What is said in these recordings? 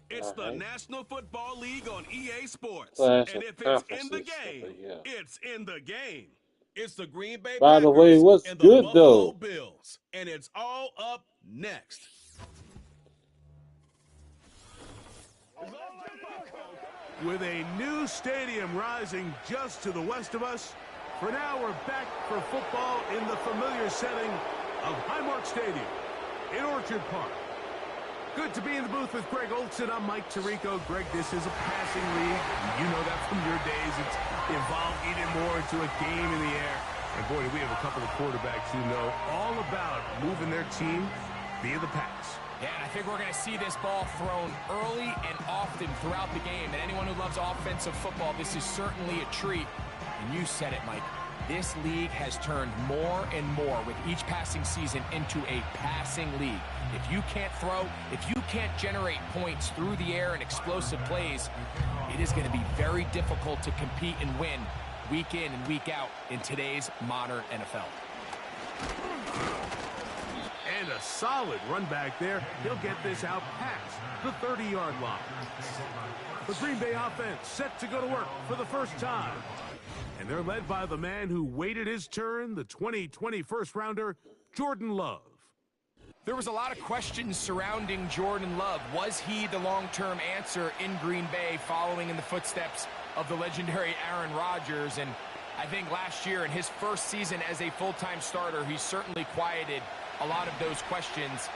It's the National Football League on EA Sports. Clash And of if it's in the Conferences, game, yeah. it's in the game. It's the Green Bay By the way, Packers what's and the good Buffalo though? Bills. And it's all up next. With a new stadium rising just to the west of us, for now we're back for football in the familiar setting of Highmark Stadium in Orchard Park. Good to be in the booth with Greg Olson. I'm Mike Tirico. Greg, this is a passing league. You know that from your days. It's evolved even more into a game in the air. And boy, do we have a couple of quarterbacks who know all about moving their team via the pass. Yeah, and I think we're going to see this ball thrown early and often throughout the game. And anyone who loves offensive football, this is certainly a treat. And you said it, Mike. This league has turned more and more with each passing season into a passing league. If you can't throw, if you can't generate points through the air and explosive plays, it is going to be very difficult to compete and win week in and week out in today's modern NFL. And a solid run back there. He'll get this out past the 30-yard line. The Green Bay offense set to go to work for the first time. And they're led by the man who waited his turn, the 2020 first-rounder, Jordan Love. There was a lot of questions surrounding Jordan Love. Was he the long-term answer in Green Bay following in the footsteps of the legendary Aaron Rodgers? And I think last year in his first season as a full-time starter, he certainly quieted a lot of those questions.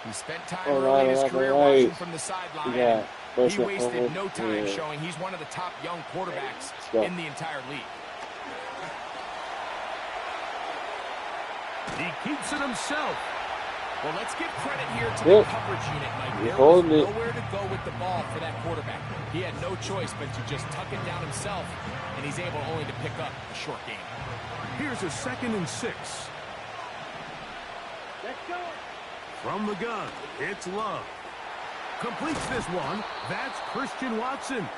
He spent time early in his career watching from the sideline. Yeah, he wasted no time showing he's one of the top young quarterbacks in the entire league. He keeps it himself. Well, let's give credit here to the coverage unit, Mike. There was nowhere to go with the ball for that quarterback. He had no choice but to just tuck it down himself, and he's able only to pick up a short gain. Here's a 2nd and 6. Let's go. From the gun, it's Love. Completes this one. That's Christian Watson.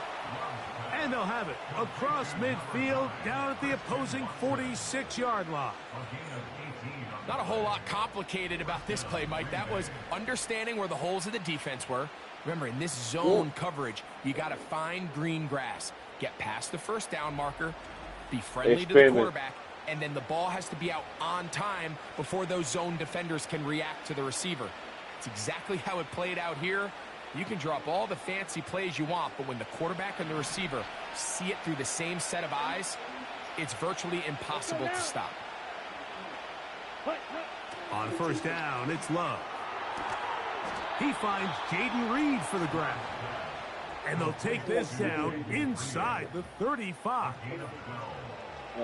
And they'll have it across midfield down at the opposing 46-yard line. Not a whole lot complicated about this play, Mike. That was understanding where the holes of the defense were. Remember, in this zone coverage, you got to find green grass. Get past the first down marker, be friendly to the quarterback, and then the ball has to be out on time before those zone defenders can react to the receiver. It's exactly how it played out here. You can drop all the fancy plays you want, but when the quarterback and the receiver see it through the same set of eyes, it's virtually impossible to stop. On first down, it's Love. He finds Jaden Reed for the grab. And they'll take this down inside the 35.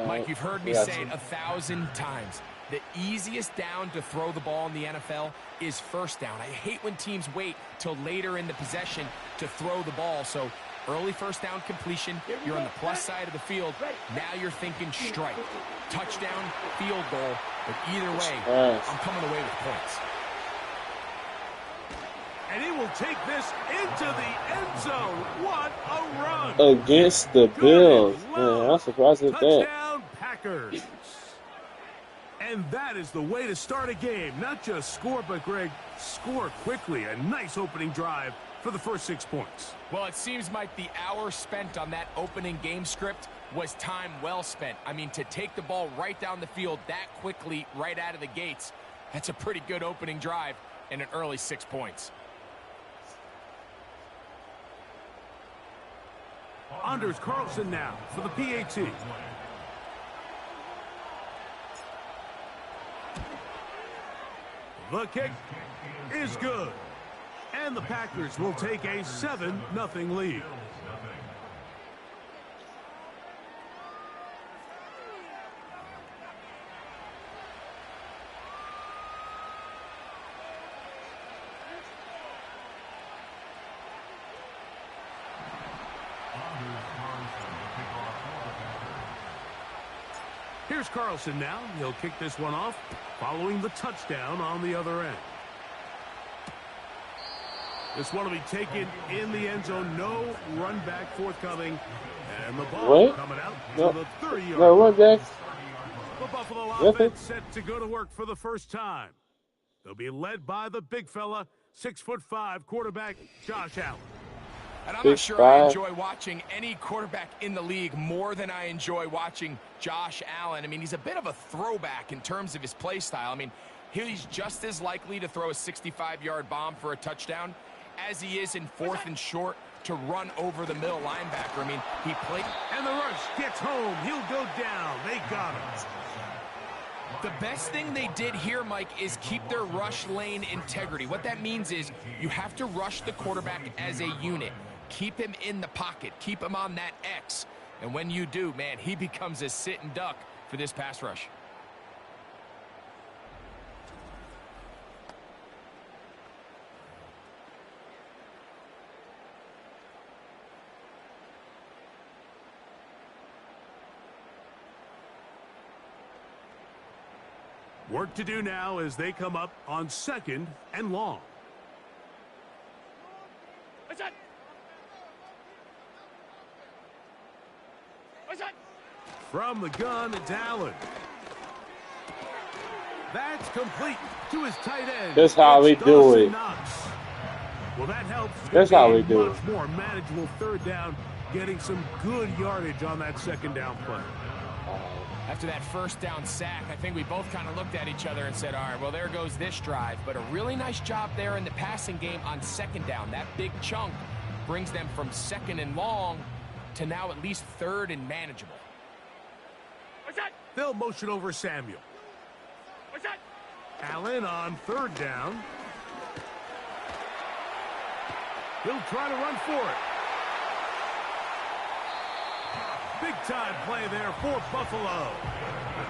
Mike, you've heard me say it 1,000 times. The easiest down to throw the ball in the NFL is first down. I hate when teams wait till later in the possession to throw the ball. So early first down completion, you're on the plus side of the field. Now you're thinking strike, touchdown, field goal. But either way, I'm coming away with points. And he will take this into the end zone. What a run. Against the Bills. Man, I'm surprised at that. Touchdown, Packers. And that is the way to start a game. Not just score, but, Greg, score quickly. A nice opening drive for the first 6 points. Well, it seems like the hour spent on that opening game script was time well spent. I mean, to take the ball right down the field that quickly right out of the gates, that's a pretty good opening drive and an early 6 points. Anders Carlson now for the PAT. The kick is good. And the Packers will take a 7-0 lead. Here's Carlson now. He'll kick this one off following the touchdown on the other end. This one will be taken in the end zone. No run back forthcoming. And the ball coming out to the 30-yard line. No run back. The Buffalo offense set to go to work for the first time. They'll be led by the big fella, 6'5" quarterback Josh Allen. And I'm Big not sure I five. enjoy watching any quarterback in the league more than I enjoy watching Josh Allen. I mean, he's a bit of a throwback in terms of his play style. I mean, he's just as likely to throw a 65-yard bomb for a touchdown as he is in 4th and short to run over the middle linebacker. I mean, he played. And the rush gets home. He'll go down. They got him. The best thing they did here, Mike, is keep their rush lane integrity. What that means is you have to rush the quarterback as a unit. Keep him in the pocket. Keep him on that X. And when you do, man, he becomes a sit and duck for this pass rush. Work to do now as they come up on 2nd and long. From the gun, it's Allen. That's complete to his tight end. That's how we do it. Well, that helps. That's how we do it. Much more manageable 3rd down, getting some good yardage on that 2nd down play. After that 1st down sack, I think we both kind of looked at each other and said, all right, well, there goes this drive. But a really nice job there in the passing game on 2nd down. That big chunk brings them from 2nd and long to now at least 3rd and manageable. They'll motion over Samuel. Allen on 3rd down. He'll try to run for it. Big time play there for Buffalo.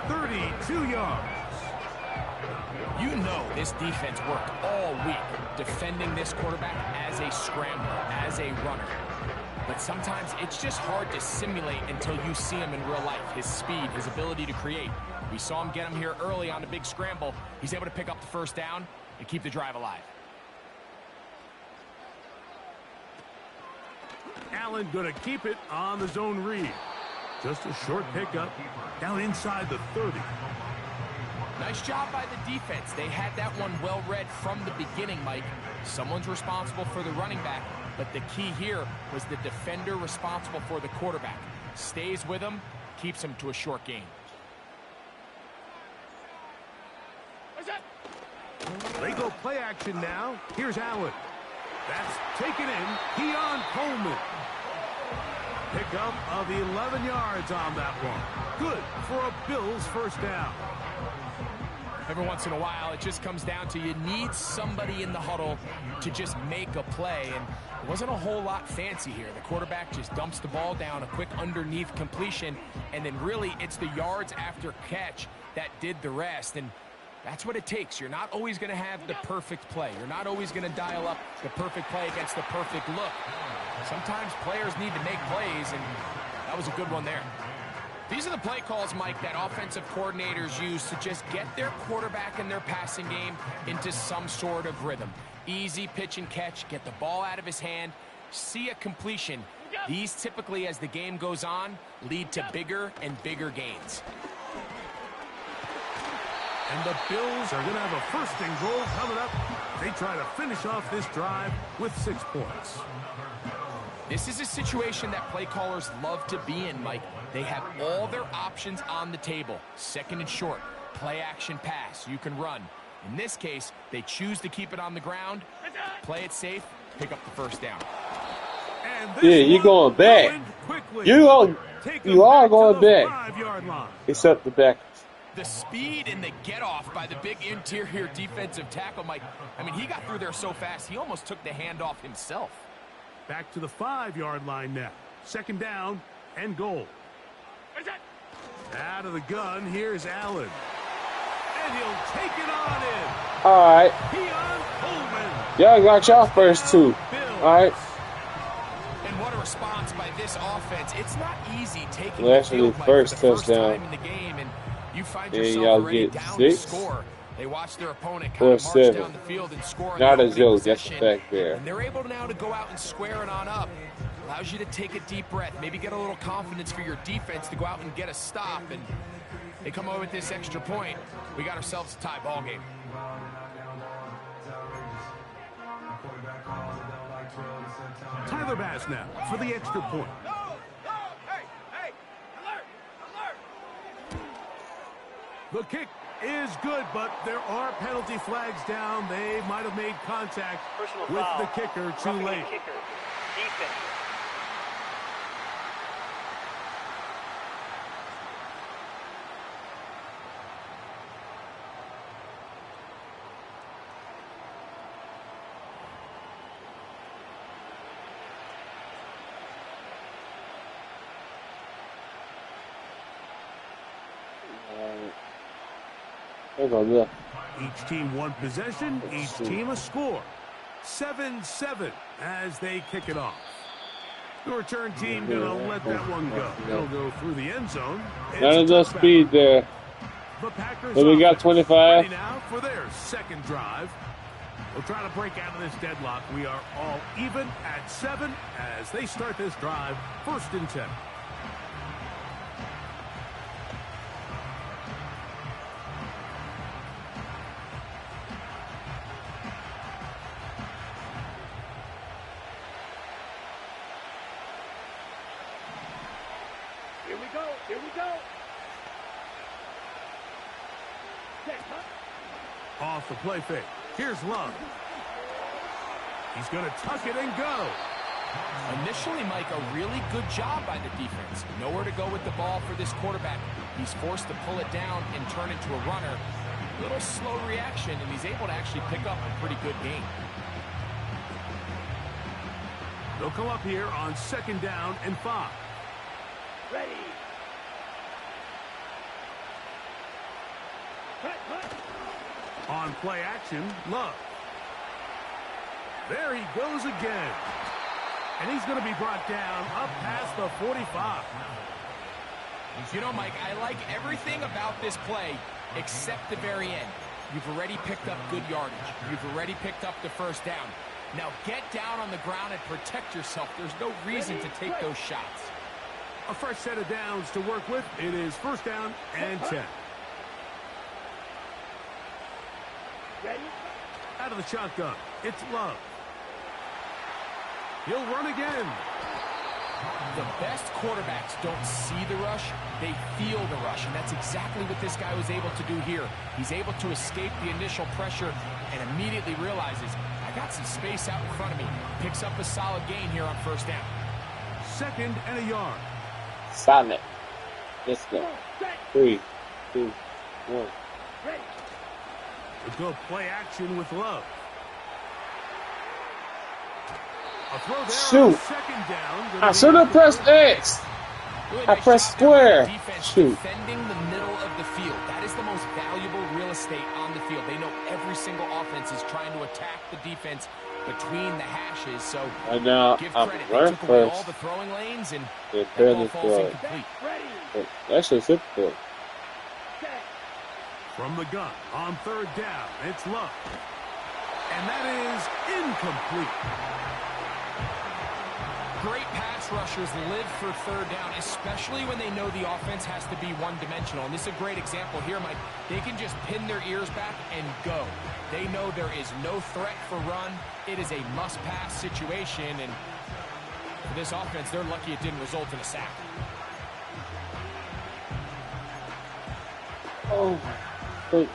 32 yards. You know this defense worked all week defending this quarterback as a scrambler, as a runner. But sometimes it's just hard to simulate until you see him in real life. His speed, his ability to create. We saw him get him here early on a big scramble. He's able to pick up the 1st down and keep the drive alive. Allen going to keep it on the zone read. Just a short pickup down inside the 30. Nice job by the defense. They had that one well read from the beginning, Mike. Someone's responsible for the running back, but the key here was the defender responsible for the quarterback. Stays with him, keeps him to a short gain. They go play action now. Here's Allen. That's taken in. Keon Coleman. Pickup of 11 yards on that one. Good for a Bills 1st down. Every once in a while, it just comes down to you need somebody in the huddle to just make a play, and it wasn't a whole lot fancy here. The quarterback just dumps the ball down, a quick underneath completion, and then really it's the yards after catch that did the rest, and that's what it takes. You're not always going to have the perfect play. You're not always going to dial up the perfect play against the perfect look. Sometimes players need to make plays, and that was a good one there. These are the play calls, Mike, that offensive coordinators use to just get their quarterback and their passing game into some sort of rhythm. Easy pitch and catch, get the ball out of his hand, see a completion. These typically, as the game goes on, lead to bigger and bigger gains. And the Bills are going to have a 1st and goal coming up. They try to finish off this drive with 6 points. This is a situation that play callers love to be in, Mike. They have all their options on the table. 2nd and short, play action pass, you can run. In this case, they choose to keep it on the ground, play it safe, pick up the 1st down. Yeah, you're going back. You are going back. Except the back. The speed and the get-off by the big interior defensive tackle, Mike. I mean, he got through there so fast, he almost took the handoff himself. Back to the 5-yard line now. 2nd down and goal. Out of the gun, here's Allen. And he'll take it on in. All right. Keon Coleman. Y'all got y'all first 2. All right. And what a response by this offense. It's not easy taking Well, the actually, field, Mike, first for the first touchdown. time in the game, and you find Then yourself y'all already get down 6. to score. They watch their opponent kind of march 4-7. down the field and score. Not a a joke, that's a fact there. And they're able now to go out and square it on up. Allows you to take a deep breath, maybe get a little confidence for your defense to go out and get a stop. And they come away with this extra point. We got ourselves a tie ball game. Tyler Bass now for the extra point. The kick is good, but there are penalty flags down. They might have made contact with the kicker too late. Each team one possession, each team a score. 7-7 as they kick it off. The return team gonna let that one go. They'll go through the end zone. None of the speed there. The Packers so we got 25. Now for their second drive. We'll try to break out of this deadlock. We are all even at 7 as they start this drive. 1st and 10. Here we go. Off the play fake. Here's Love. He's going to tuck it and go. Initially, Mike, a really good job by the defense. Nowhere to go with the ball for this quarterback. He's forced to pull it down and turn into a runner. Little slow reaction, and he's able to actually pick up a pretty good gain. They'll come up here on 2nd down and 5. Ready. On play action, Love. There he goes again. And he's going to be brought down up past the 45. You know, Mike, I like everything about this play except the very end. You've already picked up good yardage. You've already picked up the 1st down. Now get down on the ground and protect yourself. There's no reason to take those shots. A fresh set of downs to work with. It is 1st down and 10. Ready? Out of the shotgun, it's Love. He'll run again. The best quarterbacks don't see the rush, they feel the rush, and that's exactly what this guy was able to do here. He's able to escape the initial pressure and immediately realizes, I got some space out in front of me. Picks up a solid gain here on 1st down. 2nd and a yard. Solid. Let's go. 3, 2, 1. Ready. We'll go play action with Love. A throw there. Shoot. 2nd down. I should have pressed X. I pressed square. Shoot. Defending the middle of the field. That is the most valuable real estate on the field. They know every single offense is trying to attack the defense between the hashes. So and now give I'm credit. They took away all first. the throwing lanes and They that barely ball falls throw it. incomplete. That's just it for it. From the gun on 3rd down, it's Love. And that is incomplete. Great pass rushers live for 3rd down, especially when they know the offense has to be one-dimensional. And this is a great example here, Mike. They can just pin their ears back and go. They know there is no threat for run. It is a must-pass situation, and for this offense, they're lucky it didn't result in a sack. Oh, wait.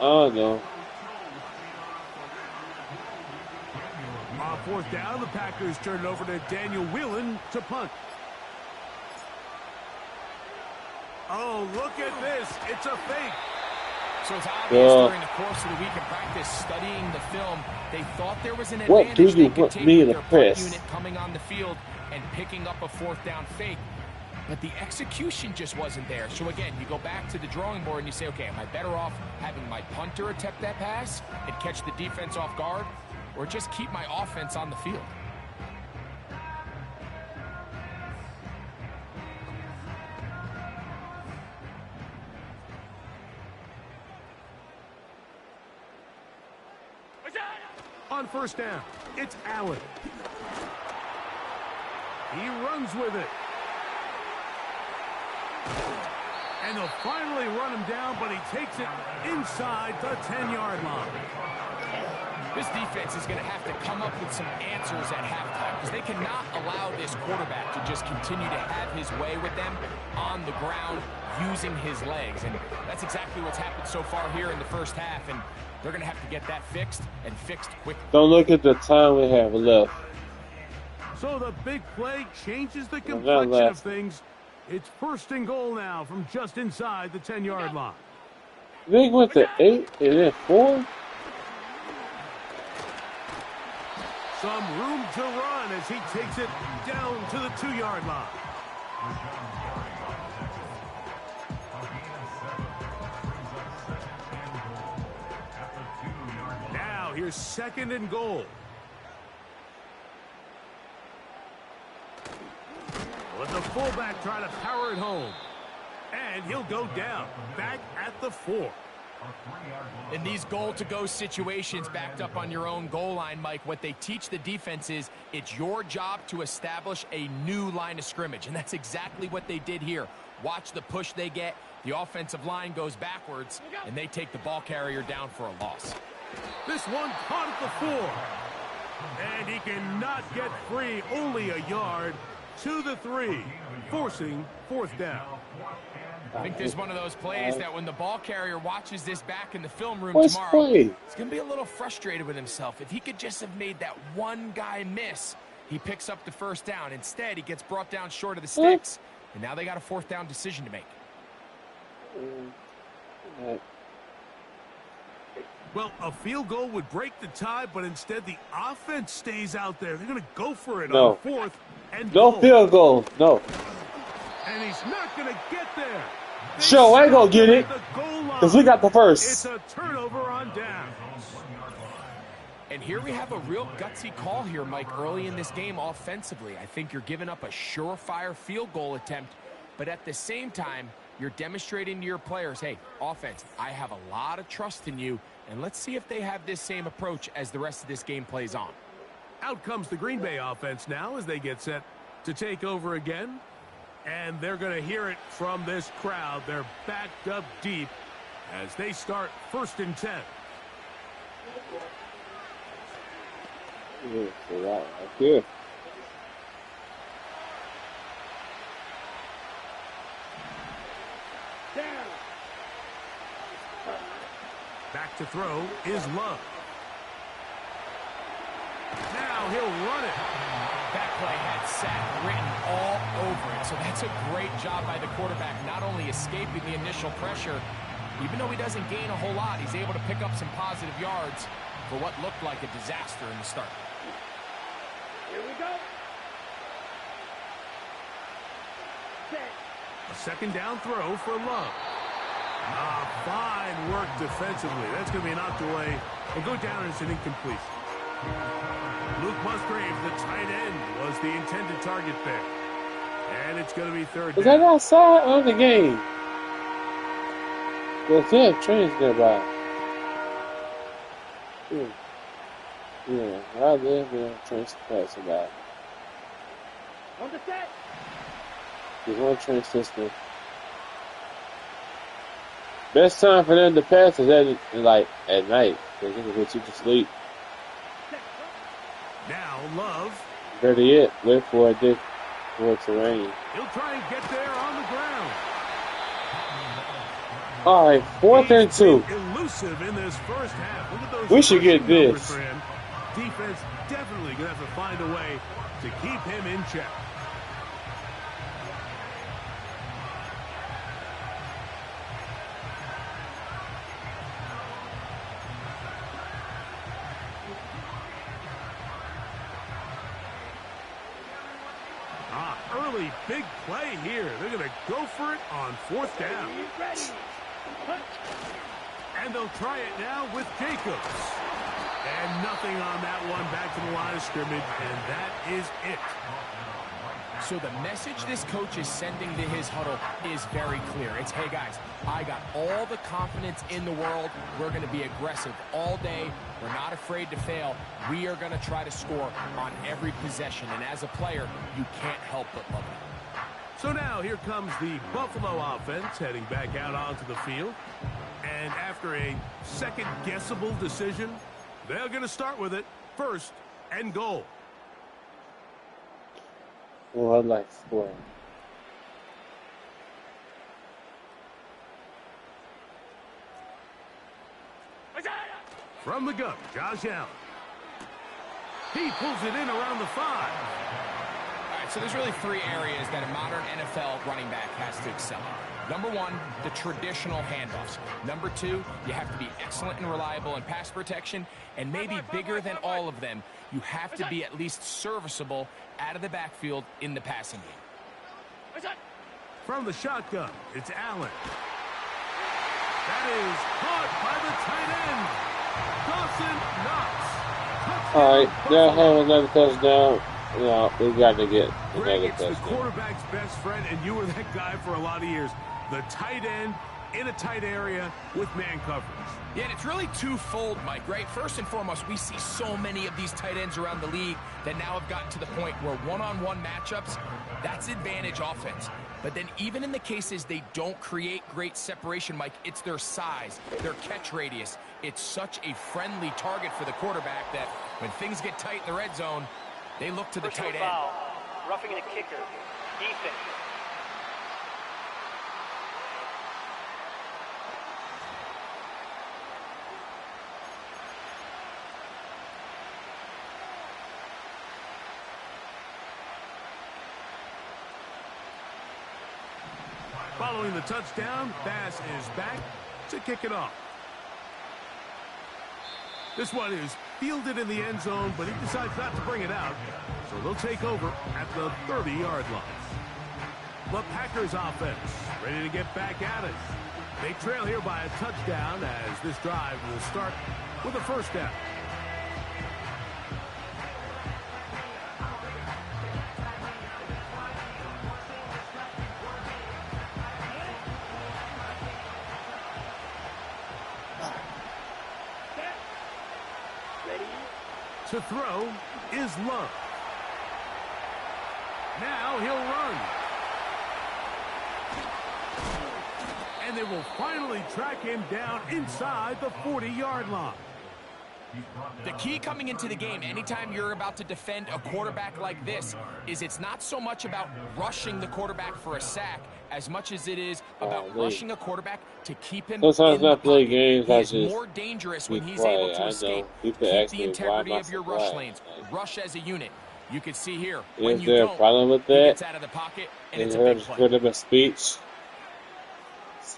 Oh, no. On 4th down, the Packers turn it over to Daniel Whelan to punt. Oh, look at this. It's a fake. So it's obvious during the course of the week in practice, studying the film, they thought there was an advantage. What do you they could want take me with to their punt press? unit coming on the field and picking up a 4th down fake. But the execution just wasn't there. So again, you go back to the drawing board and you say, okay, am I better off having my punter attempt that pass and catch the defense off guard, or just keep my offense on the field? On 1st down, it's Allen. He runs with it. And they'll finally run him down, but he takes it inside the 10-yard line. This defense is going to have to come up with some answers at halftime because they cannot allow this quarterback to just continue to have his way with them on the ground using his legs. And that's exactly what's happened so far here in the first half. And they're going to have to get that fixed and fixed quickly. Don't look at the time we have left. So the big play changes the complexion of things. It's 1st and goal now from just inside the 10-yard line. They went to 8 and then 4. Some room to run as he takes it down to the 2-yard line. Now here's 2nd and goal. Let the fullback try to power it home. And he'll go down, back at the 4. In these goal-to-go situations backed up on your own goal line, Mike, what they teach the defense is it's your job to establish a new line of scrimmage, and that's exactly what they did here. Watch the push they get. The offensive line goes backwards, and they take the ball carrier down for a loss. This one caught at the 4. And he cannot get free, only a yard to the 3, forcing 4th down. I think there's one of those plays that when the ball carrier watches this back in the film room tomorrow, play? he's going to be a little frustrated with himself. If he could just have made that one guy miss, he picks up the 1st down. Instead, he gets brought down short of the sticks, and now they got a 4th down decision to make. Well, a field goal would break the tie, but instead the offense stays out there. They're going to go for it on 4th and goal. No field goal. No. And he's not going to get there. Sure, I ain't going to get it because we got the 1st. It's a turnover on downs. And here we have a real gutsy call here, Mike, early in this game offensively. I think you're giving up a surefire field goal attempt, but at the same time, you're demonstrating to your players, hey, offense, I have a lot of trust in you, and let's see if they have this same approach as the rest of this game plays on. Out comes the Green Bay offense now as they get set to take over again. And they're going to hear it from this crowd. They're backed up deep as they start 1st and 10. Here. Back to throw is Love. Now he'll run it. That play had sack written all over it, so that's a great job by the quarterback, not only escaping the initial pressure, even though he doesn't gain a whole lot, he's able to pick up some positive yards for what looked like a disaster in the start. Here we go. A 2nd down throw for Love. Fine work defensively. That's going to be knocked away and go down as an incomplete. Luke Musgrave, the tight end, was the intended target there. And it's going to be 3rd down. Is that outside of the game? There's that trains nearby. Yeah, I live in a train to pass about. On the set. There's one train system. Best time for them to pass is at night. They can get you to sleep. Now Love. Better yet, wait for it to rain. He'll try and get there on the ground. All right, 4th and 2. Elusive in this first half. Look at those. We should get this. Defense definitely going to have to find a way to keep him in check. Early big play here. They're going to go for it on 4th down. And they'll try it now with Jacobs. And nothing on that one, back to the line of scrimmage, and that is it. So the message this coach is sending to his huddle is very clear. It's, hey guys, I got all the confidence in the world. We're going to be aggressive all day. We're not afraid to fail. We are going to try to score on every possession. And as a player, you can't help but love it. So now here comes the Buffalo offense heading back out onto the field. And after a second guessable decision, They're going to start with it. First and goal. Oh, I like scoring. From the gun, Josh Allen. He pulls it in around the 5. All right, so there's really 3 areas that a modern NFL running back has to excel in. Number 1, the traditional handoffs. Number 2, you have to be excellent and reliable in pass protection. And maybe bigger than all of them, you have to be at least serviceable out of the backfield in the passing game. From the shotgun, it's Allen. That is caught by the tight end. Dawson Knox. All right, now have another touchdown. No, we got to get Greg, another it's the touchdown. quarterback's best friend, and you were that guy for a lot of years. The tight end in a tight area with man coverage. Yeah, and it's really twofold, Mike, right? First and foremost, we see so many of these tight ends around the league that now have gotten to the point where one-on-one matchups, that's advantage offense. But then even in the cases they don't create great separation, Mike, it's their size, their catch radius. It's such a friendly target for the quarterback that when things get tight in the red zone, they look to the tight end. Roughing the kicker. Defense. Following the touchdown, Bass is back to kick it off. This one is fielded in the end zone, but he decides not to bring it out. So they'll take over at the 30-yard line. The Packers offense ready to get back at it. They trail here by a touchdown as this drive will start with a first down. To throw is Love. Now he'll run. And they will finally track him down inside the 40-yard line. The key coming into the game, anytime you're about to defend a quarterback like this, is it's not so much about rushing the quarterback for a sack as much as it is about rushing a quarterback to keep him Sometimes in the I play pocket. games, He I is just more dangerous be when he's quiet. able to I know. escape. People Keep ask the me, why integrity am I of your so rush quiet? lanes. Rush as a unit. You can see here, Is when you there a don't, problem with he that? gets out of the pocket, and You it's a heard big play. freedom of speech.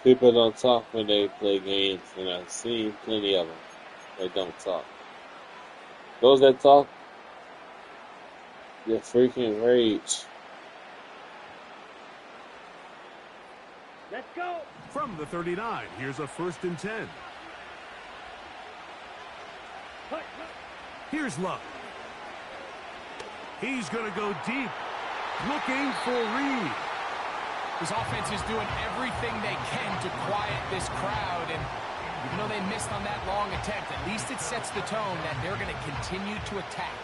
People don't talk when they play games, and I've seen plenty of them. They don't talk. Those that talk, they're freaking rage. Let's go. From the 39, here's a 1st and 10. Here's Love. He's going to go deep, looking for Reed. This offense is doing everything they can to quiet this crowd, and even though they missed on that long attempt, at least it sets the tone that they're going to continue to attack.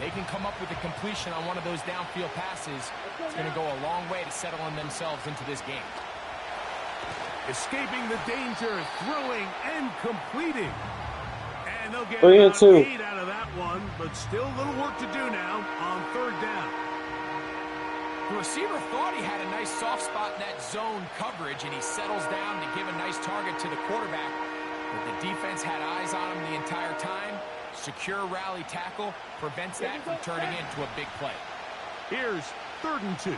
They can come up with a completion on one of those downfield passes. It's going to go a long way to settling themselves into this game. Escaping the danger, throwing and completing. And they'll get 3 and 2. 8 out of that one, but still a little work to do now on 3rd down. The receiver thought he had a nice soft spot in that zone coverage, and he settles down to give a nice target to the quarterback. But the defense had eyes on him the entire time. Secure rally tackle prevents that from turning into a big play. Here's 3rd and 2.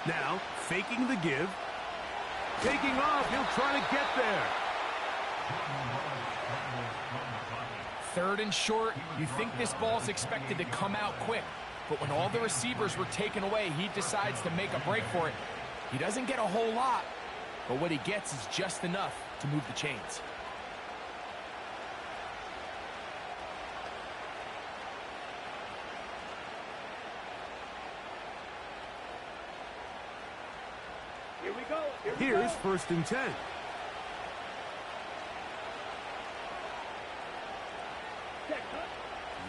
Now, faking the give. Taking off, he'll try to get there. 3rd and short, you think this ball's expected to come out quick, but when all the receivers were taken away, he decides to make a break for it. He doesn't get a whole lot, but what he gets is just enough to move the chains. Here we go. Here's 1st and 10.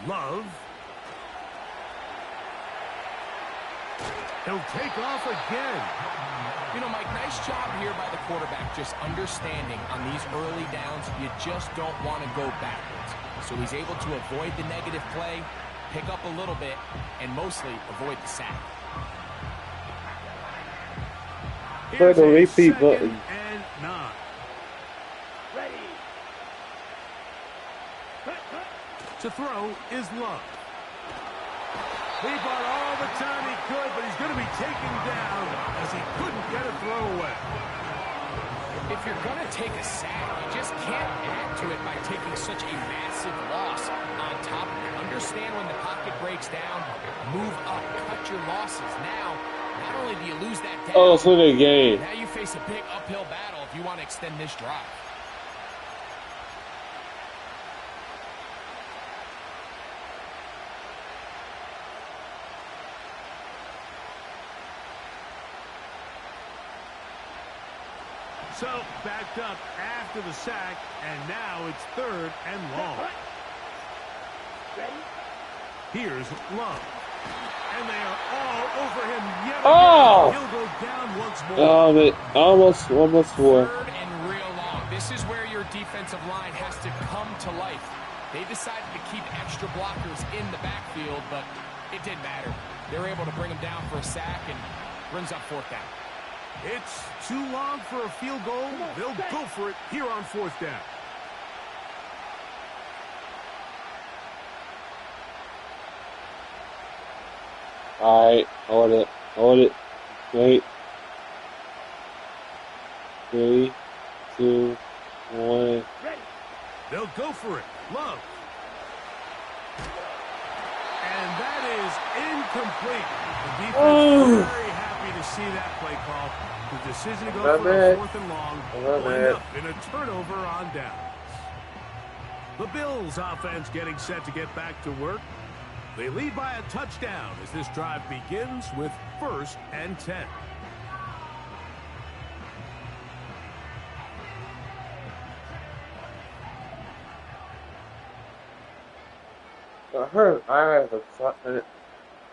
Love. He'll take off again. You know, Mike, nice job here by the quarterback, just understanding on these early downs, you just don't want to go backwards. So he's able to avoid the negative play, pick up a little bit, and mostly avoid the sack. Here's the repeat button. And 9. Ready. To throw is Love. He bought all the time he could, but he's going to be taken down as he couldn't get a throw away. If you're going to take a sack, you just can't add to it by taking such a massive loss on top of it. Understand when the pocket breaks down, move up, cut your losses. Now, not only do you lose that down, Oh, for the game. now you face a big uphill battle if you want to extend this drive. So, backed up after the sack, and now it's 3rd and long. Ready. Here's Love. And they are all over him yet again. Oh! He'll go down once more. Oh, man. Almost 4. 3rd and real long. This is where your defensive line has to come to life. They decided to keep extra blockers in the backfield, but it didn't matter. They were able to bring him down for a sack and brings up 4th down. It's too long for a field goal. They'll go for it here on 4th down. All right. Hold it. Hold it. Wait. 3, 2, 1. Ready. They'll go for it. Love. And that is incomplete. The defense very happy to see that play call. The decision to go for a 4th and long will end up in a turnover on downs. The Bills offense getting set to get back to work. They lead by a touchdown as this drive begins with 1st and 10.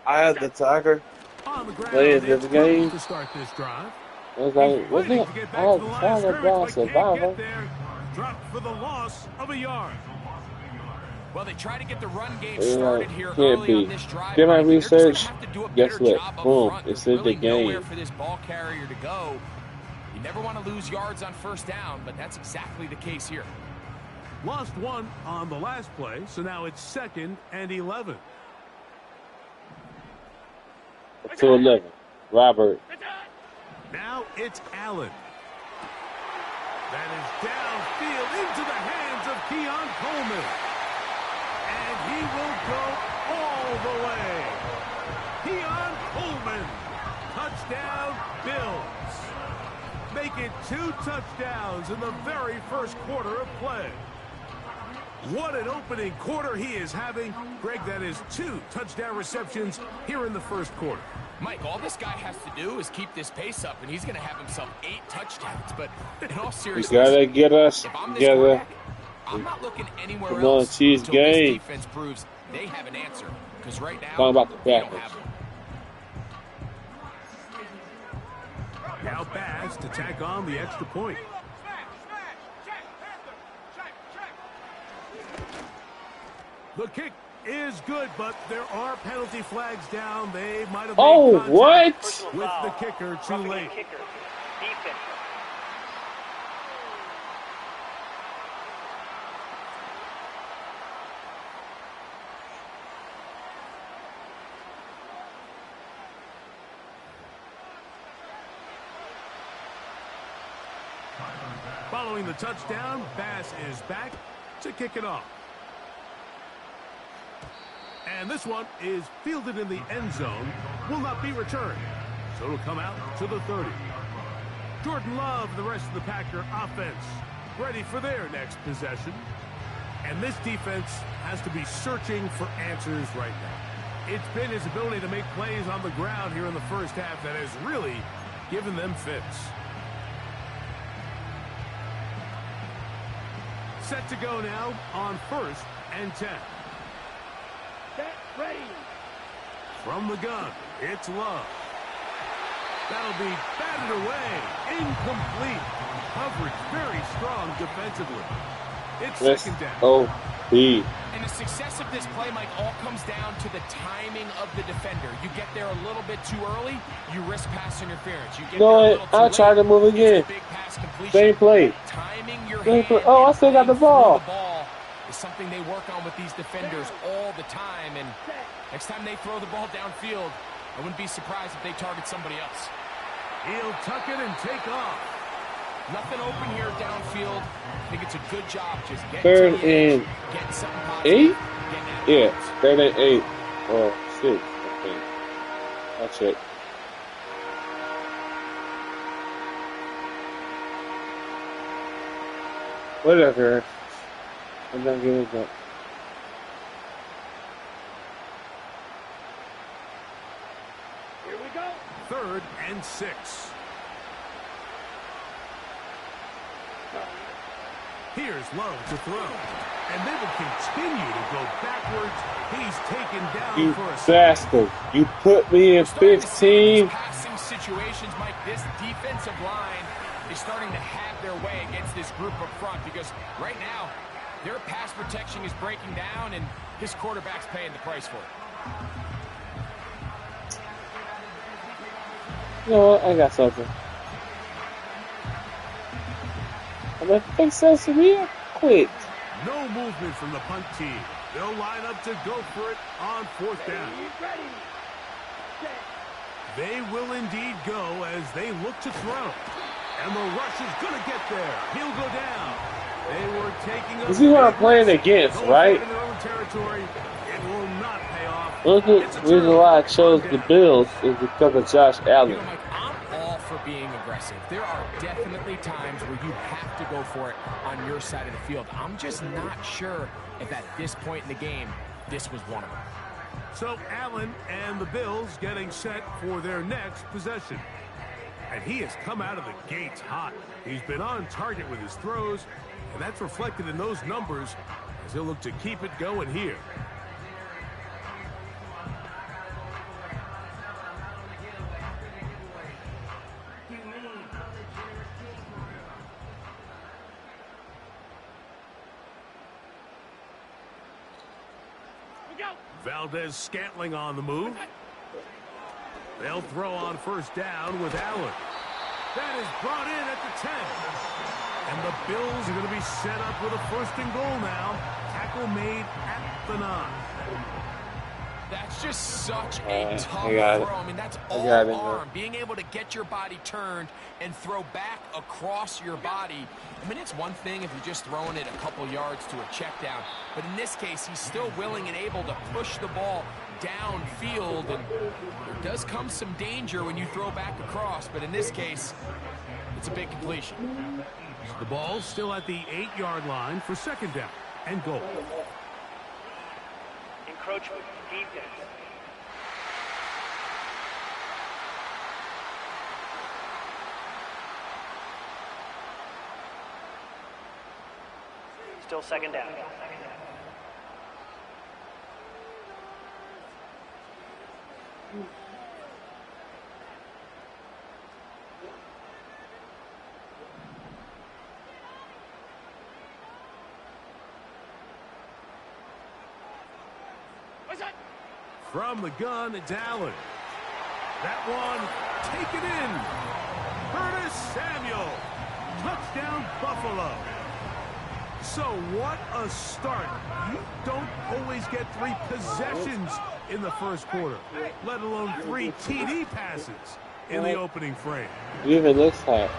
I had the tiger. On the ground, Playing this it's game. to start this drive. I was like, what's Waiting that? to get I back to had the the line of tiger scrimmage, ball but can't survivor. get there. Dropped for the loss of a yard. Well, they try to get the run game Yeah, started here can't early be. on this drive. Did my Mike, they're just gonna research. have to do a Guess better what? job up Boom. front. It's There's in the really nowhere game. for this ball carrier to go. You never want to lose yards on 1st down, but that's exactly the case here. Lost 1 on the last play, so now it's 2nd and 11. To 11. Robert. Now it's Allen. That is downfield into the hands of Keon Coleman. And he will go all the way. Keon Coleman. Touchdown, Bills. Make it 2 touchdowns in the very first quarter of play. What an opening quarter he is having. Greg, that is 2 touchdown receptions here in the first quarter. Mike, all this guy has to do is keep this pace up, and he's going to have himself 8 touchdowns. But in all You seriousness, gotta get us if I'm this together. quarterback, I'm not looking anywhere Come on, else Chiefs until this game. defense proves they have an answer. Because right now, Talking about the they don't Packers. have one. Now Bass to tack on the extra point. The kick is good, but there are penalty flags down. They might have Oh, made contact what? Personal with foul. the kicker too Roughing late. the kicker. Defense. Following the touchdown, Bass is back to kick it off. And this one is fielded in the end zone, will not be returned. So it'll come out to the 30. Jordan Love, the rest of the Packer offense, ready for their next possession. And this defense has to be searching for answers right now. It's been his ability to make plays on the ground here in the first half that has really given them fits. Set to go now on 1st and 10. Set, ready. From the gun, it's Love. That'll be batted away. Incomplete. Coverage very strong defensively. It's second down. S.O.B. And the success of this play, Mike, all comes down to the timing of the defender. You get there a little bit too early, you risk pass interference. You get there a little too I'll late, try to move again. big pass completion. Same play. Timing your Same hand play. Oh, I still got the and playing ball. through the ball is something they work on with these defenders all the time. And next time they throw the ball downfield, I wouldn't be surprised if they target somebody else. He'll tuck it and take off. Nothing open here downfield. I think it's a good job just getting Third to the edge, and getting something positive, 8? getting out of Yeah, bounds. third and 8. Or 6, I think. I'll check. Whatever. I'm not giving up. Here we go. 3rd and 6. Here's Lowe to throw. And they will continue to go backwards. He's taken down You for a bastard. You put me in Starting to see in 15. these passing situations, Mike, this defensive line is starting to have their way against this group up front because right now their pass protection is breaking down and his quarterback's paying the price for it. You know what? I got something. I'm gonna fix this real quick. No movement from the punt team. They'll line up to go for it on 4th down. Ready. Set. They will indeed go as they look to throw. And the rush is going to get there. He'll go down. They were taking a This is what I'm big playing risk. against, Going right? for it in their own territory. It will not pay off. Look It's at a the reason why I turnover. chose Third the down. Bills is because of Josh You Allen. know, Mike, I'm all for being aggressive. There are definitely times where you have to go for it on your side of the field. I'm just not sure if at this point in the game, this was one of them. So Allen and the Bills getting set for their next possession. And he has come out of the gates hot. He's been on target with his throws, and that's reflected in those numbers as he'll look to keep it going here. Valdez-Scantling on the move. They'll throw on 1st down with Allen. That is brought in at the 10. And the Bills are going to be set up with a 1st and goal now. Tackle made at the 9. That's just such a tough I got it. throw. I mean, that's all got it, arm. Being able to get your body turned and throw back across your body. I mean, it's one thing if you're just throwing it a couple yards to a check down. But in this case, he's still willing and able to push the ball downfield. And there does come some danger when you throw back across. But in this case, it's a big completion. The ball's still at the 8-yard line for 2nd down and goal. Encroachment. Defense. Still 2nd down. From the gun, it's Allen. That one taken in. Curtis Samuel. Touchdown, Buffalo. So what a start. You don't always get 3 possessions in the 1st quarter, let alone 3 TD passes in the opening frame. It even looks hot.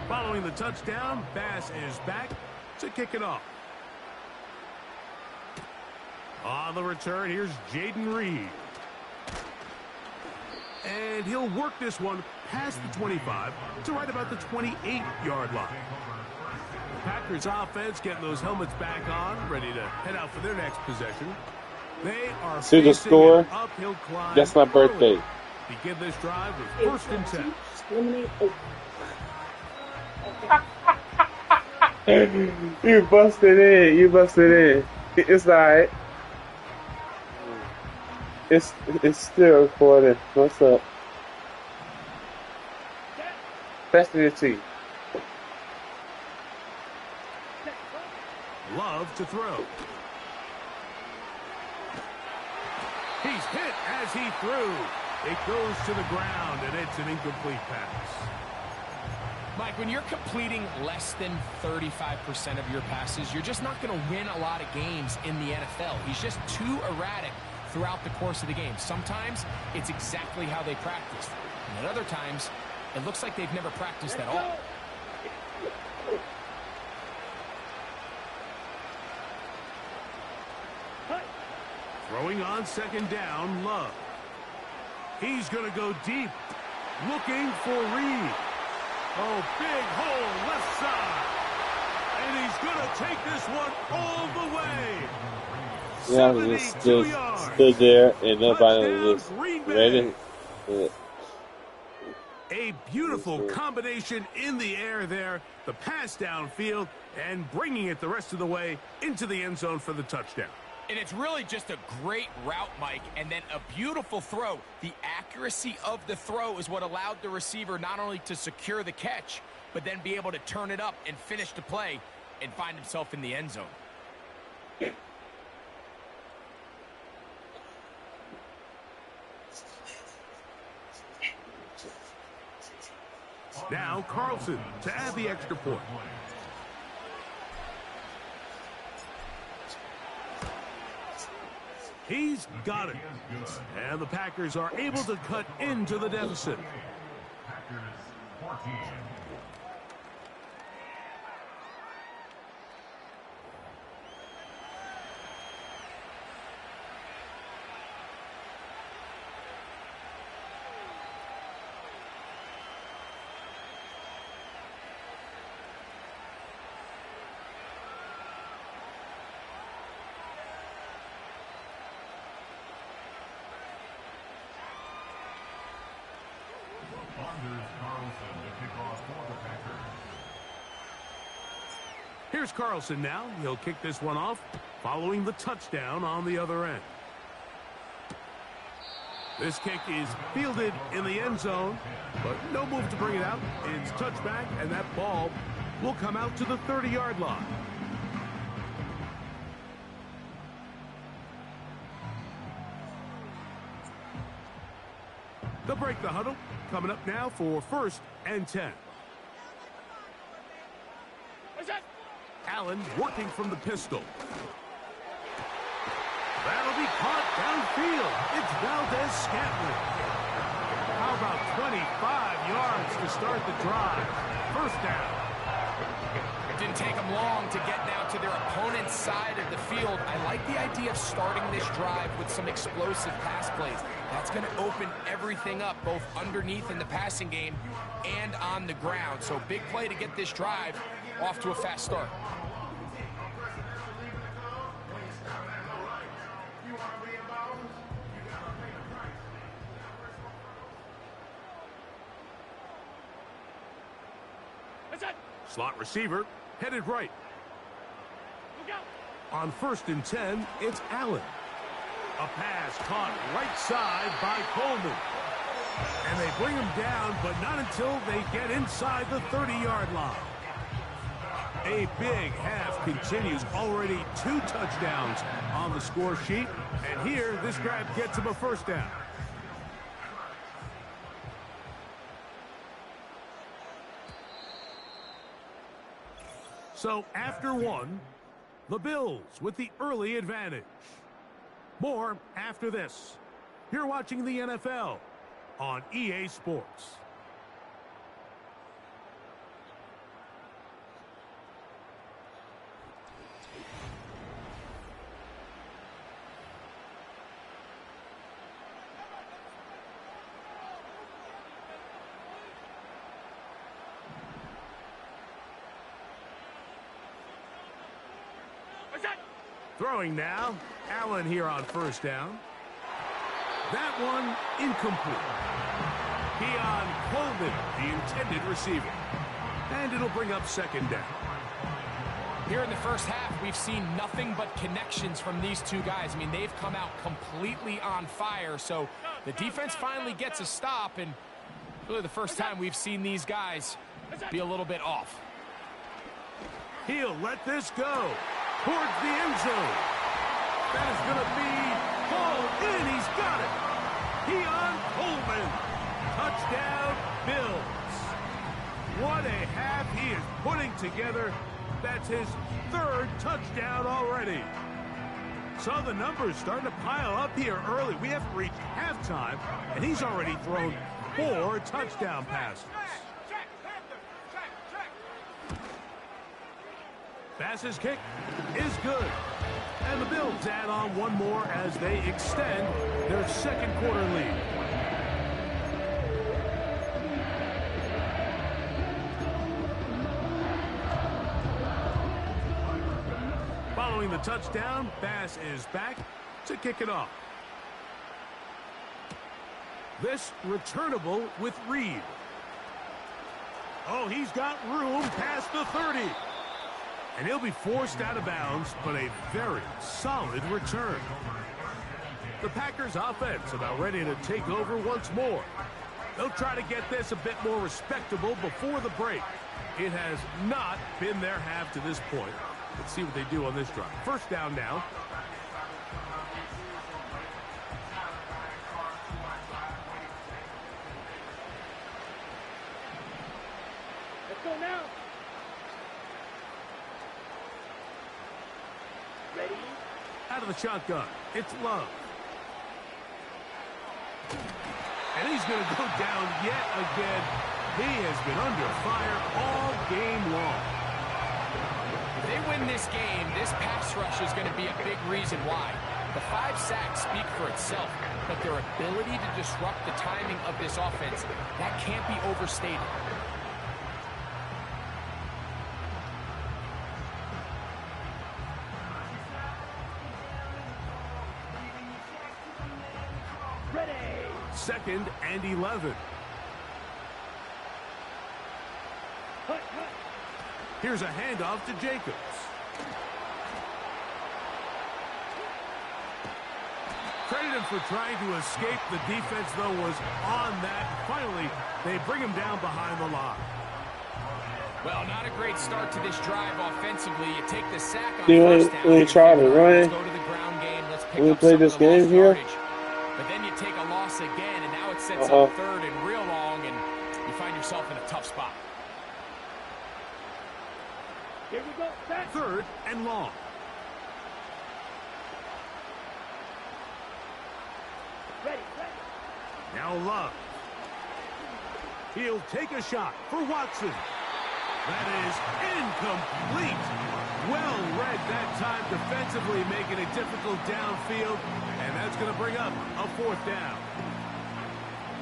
Following the touchdown, Bass is back to kick it off. On the return, here's Jaden Reed. And he'll work this one past the 25 to right about the 28-yard line. The Packers offense getting those helmets back on, ready to head out for their next possession. They are See the facing score? an uphill climb. That's my birthday. early. Begin this drive with 1st and 10. You busted in. You busted in. It's alright. It's still recording. What's up? Best of your team. Love to throw. He's hit as he threw. It goes to the ground, and it's an incomplete pass. Mike, when you're completing less than 35% of your passes, you're just not going to win a lot of games in the NFL. He's just too erratic throughout the course of the game. Sometimes it's exactly how they practice. And at other times, it looks like they've never practiced at all. Throwing on second down, Love. He's going to go deep, looking for Reed. Oh, big hole left side. And he's going to take this one all the way. Yeah, just stood there and nobody was just ready. A beautiful combination in the air there. The pass downfield and bringing it the rest of the way into the end zone for the touchdown. And it's really just a great route, Mike, and then a beautiful throw. The accuracy of the throw is what allowed the receiver not only to secure the catch, but then be able to turn it up and finish the play and find himself in the end zone. Now Carlson to add the extra point. He's got it. And the Packers are able to cut into the deficit. Packers 14. Here's Carlson now. He'll kick this one off, following the touchdown on the other end. This kick is fielded in the end zone, but no move to bring it out. It's touchback, and that ball will come out to the 30-yard line. They'll break the huddle. Coming up now for 1st and 10. Allen working from the pistol. That'll be caught downfield. It's Valdez-Scantling. How about 25 yards to start the drive? 1st down. It didn't take them long to get now to their opponent's side of the field. I like the idea of starting this drive with some explosive pass plays. That's going to open everything up, both underneath in the passing game and on the ground. So big play to get this drive off to a fast start. Slot receiver headed right. On 1st and 10, it's Allen. A pass caught right side by Coleman. And they bring him down, but not until they get inside the 30-yard line. A big half continues. Already 2 touchdowns on the score sheet. And here, this grab gets him a 1st down. So after 1, the Bills with the early advantage. More after this. You're watching the NFL on EA Sports. Throwing now, Allen here on 1st down. That one incomplete. Keon Coleman, the intended receiver. And it'll bring up 2nd down. Here in the first half, we've seen nothing but connections from these two guys. I mean, they've come out completely on fire, so the defense finally gets a stop, and really the first time we've seen these guys be a little bit off. He'll let this go towards the end zone. That is going to be hauled in. He's got it. Keon Coleman. Touchdown, Bills. What a half he is putting together. That's his third touchdown already. So the numbers starting to pile up here early. We haven't reached halftime, and he's already thrown 4 touchdown passes. Bass's kick is good. And the Bills add on one more as they extend their second quarter lead. Following the touchdown, Bass is back to kick it off. This returnable with Reed. Oh, he's got room past the 30. And he'll be forced out of bounds, but a very solid return. The Packers offense about ready to take over once more. They'll try to get this a bit more respectable before the break. It has not been their half to this point. Let's see what they do on this drive. First down now. Let's go now. Ready? Out of the shotgun, it's Love. And he's going to go down yet again. He has been under fire all game long. If they win this game, this pass rush is going to be a big reason why. The 5 sacks speak for itself, but their ability to disrupt the timing of this offense, that can't be overstated. Ready. 2nd and 11. Hut, hut. Here's a handoff to Jacobs. Credited for trying to escape. The defense, though, was on that. Finally, they bring him down behind the line. Well, not a great start to this drive offensively. You take the sack on You first down. ain't trying to run. Let's go to the ground game. Let's pick We up play some this of the lost game here. yardage. But then you take a loss again, and now it sets up 3rd and real long, and you find yourself in a tough spot. Here we go. Back. 3rd and long. Ready, ready. Now Love. He'll take a shot for Watson. That is incomplete. Well read that time defensively, making it difficult downfield. And that's going to bring up a 4th down.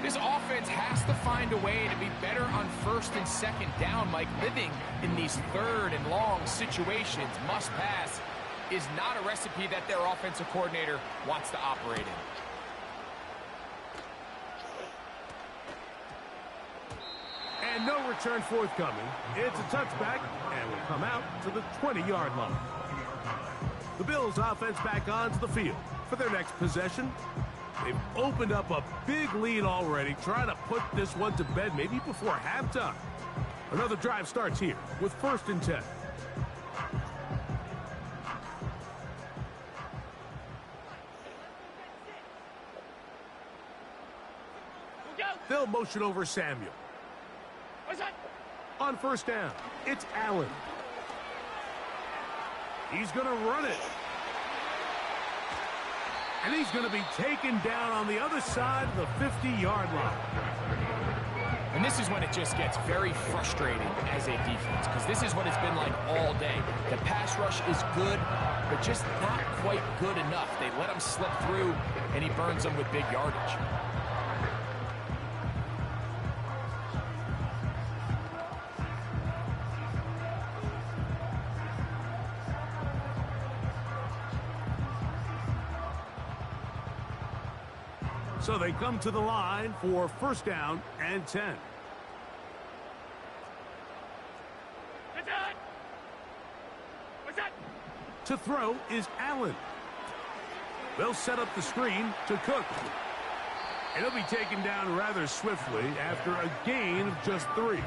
This offense has to find a way to be better on 1st and 2nd down. Mike, living in these 3rd and long situations, must pass, is not a recipe that their offensive coordinator wants to operate in. And no return forthcoming. It's a touchback, and will come out to the 20-yard line. The Bills offense back onto the field for their next possession. They've opened up a big lead already, trying to put this one to bed maybe before halftime. Another drive starts here with 1st and 10. They'll motion over Samuel. On 1st down, it's Allen. He's going to run it. And he's going to be taken down on the other side of the 50-yard line. And this is when it just gets very frustrating as a defense, because this is what it's been like all day. The pass rush is good, but just not quite good enough. They let him slip through, and he burns them with big yardage. So they come to the line for 1st down and 10. To throw is Allen. They'll set up the screen to Cook. And he'll be taken down rather swiftly after a gain of just 3.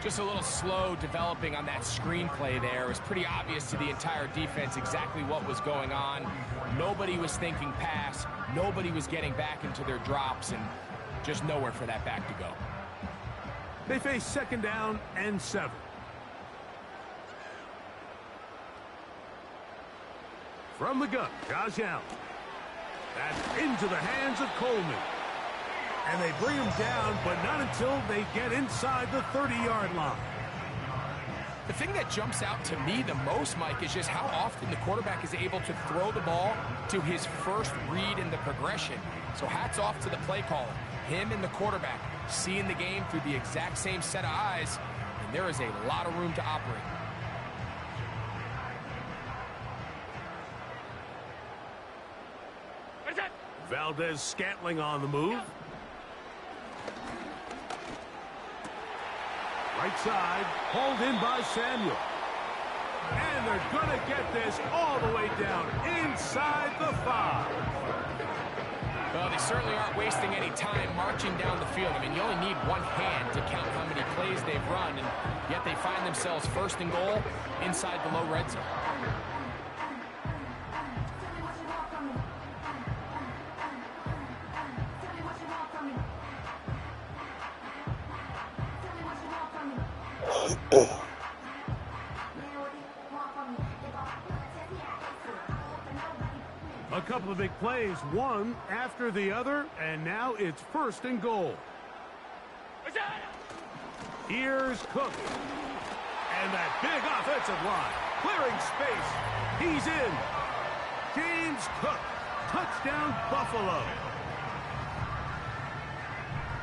Just a little slow developing on that screenplay there. It was pretty obvious to the entire defense exactly what was going on. Nobody was thinking pass. Nobody was getting back into their drops, and just nowhere for that back to go. They face 2nd down and 7. From the gun, Josh Allen. That's into the hands of Coleman. And they bring him down, but not until they get inside the 30-yard line. The thing that jumps out to me the most, Mike, is just how often the quarterback is able to throw the ball to his first read in the progression. So hats off to the play caller. Him and the quarterback seeing the game through the exact same set of eyes, and there is a lot of room to operate. Valdez-Scantling on the move. Right side, hauled in by Samuel. And they're going to get this all the way down inside the 5. Well, they certainly aren't wasting any time marching down the field. I mean, you only need one hand to count how many plays they've run, and yet they find themselves 1st and goal inside the low red zone. A couple of big plays, one after the other, and now it's 1st and goal. Here's Cook. And that big offensive line, clearing space. He's in. James Cook, touchdown Buffalo.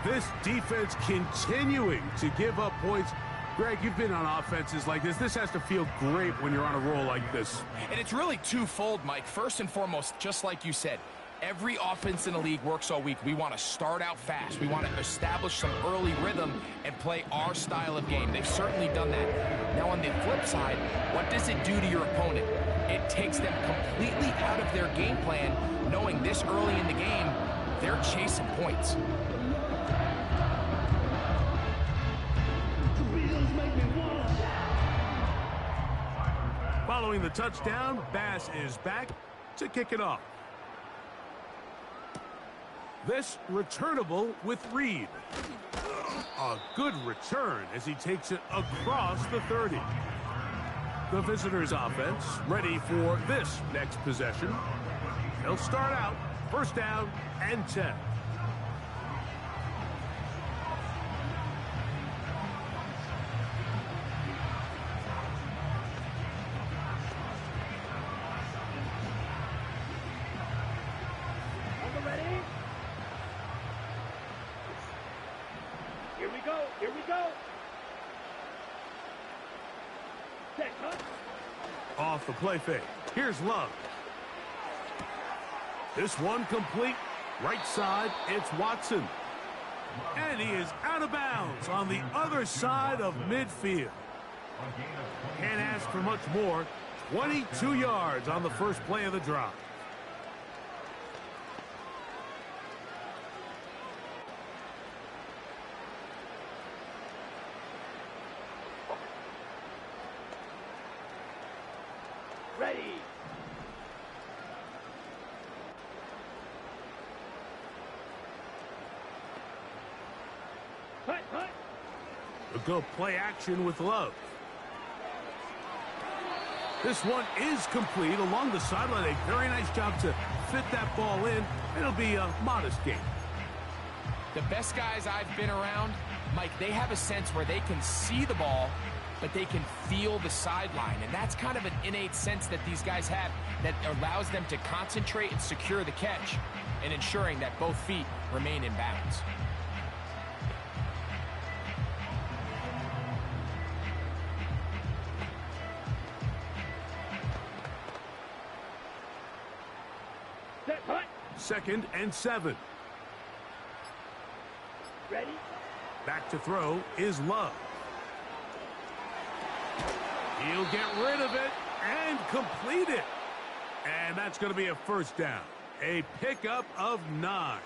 This defense continuing to give up points. Greg, you've been on offenses like this. This has to feel great when you're on a roll like this. And it's really twofold, Mike. First and foremost, just like you said, every offense in the league works all week. We want to start out fast. We want to establish some early rhythm and play our style of game. They've certainly done that. Now, on the flip side, what does it do to your opponent? It takes them completely out of their game plan, knowing this early in the game, they're chasing points. Following the touchdown, Bass is back to kick it off. This returnable with Reed. A good return as he takes it across the 30. The visitors' offense ready for this next possession. They'll start out 1st down and 10. Here we go. Off the play fake. Here's Love. This one complete. Right side, it's Watson. And he is out of bounds on the other side of midfield. Can't ask for much more. 22 yards on the first play of the drive. Ready. Hut, hut. A good play action with Love. This one is complete along the sideline. A very nice job to fit that ball in. It'll be a modest gain. The best guys I've been around, Mike, they have a sense where they can see the ball, but they can feel the sideline. And that's kind of an innate sense that these guys have that allows them to concentrate and secure the catch and ensuring that both feet remain in bounds. Set, hut. 2nd and 7. Ready. Back to throw is Love. He'll He'll get rid of it and complete it. And that's going to be a first down. A pickup of 9.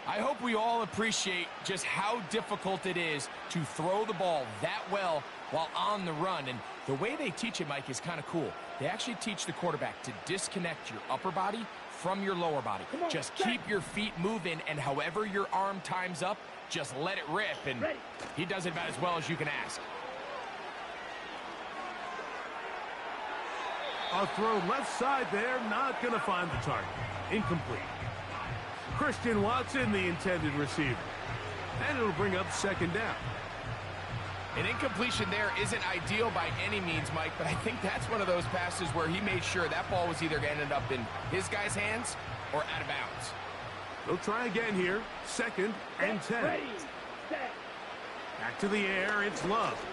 I hope we all appreciate just how difficult it is to throw the ball that well while on the run. And the way they teach it, Mike, is kind of cool. They actually teach the quarterback to disconnect your upper body from your lower body. Just keep your feet moving, and however your arm times up, just let it rip. And he does it about as well as you can ask. A throw left side there, not going to find the target. Incomplete. Christian Watson, the intended receiver. And it'll bring up second down. An incompletion there isn't ideal by any means, Mike, but I think that's one of those passes where he made sure that ball was either going to end up in his guy's hands or out of bounds. They'll try again here. Second and 10. Ready, set. Back to the air, it's Love.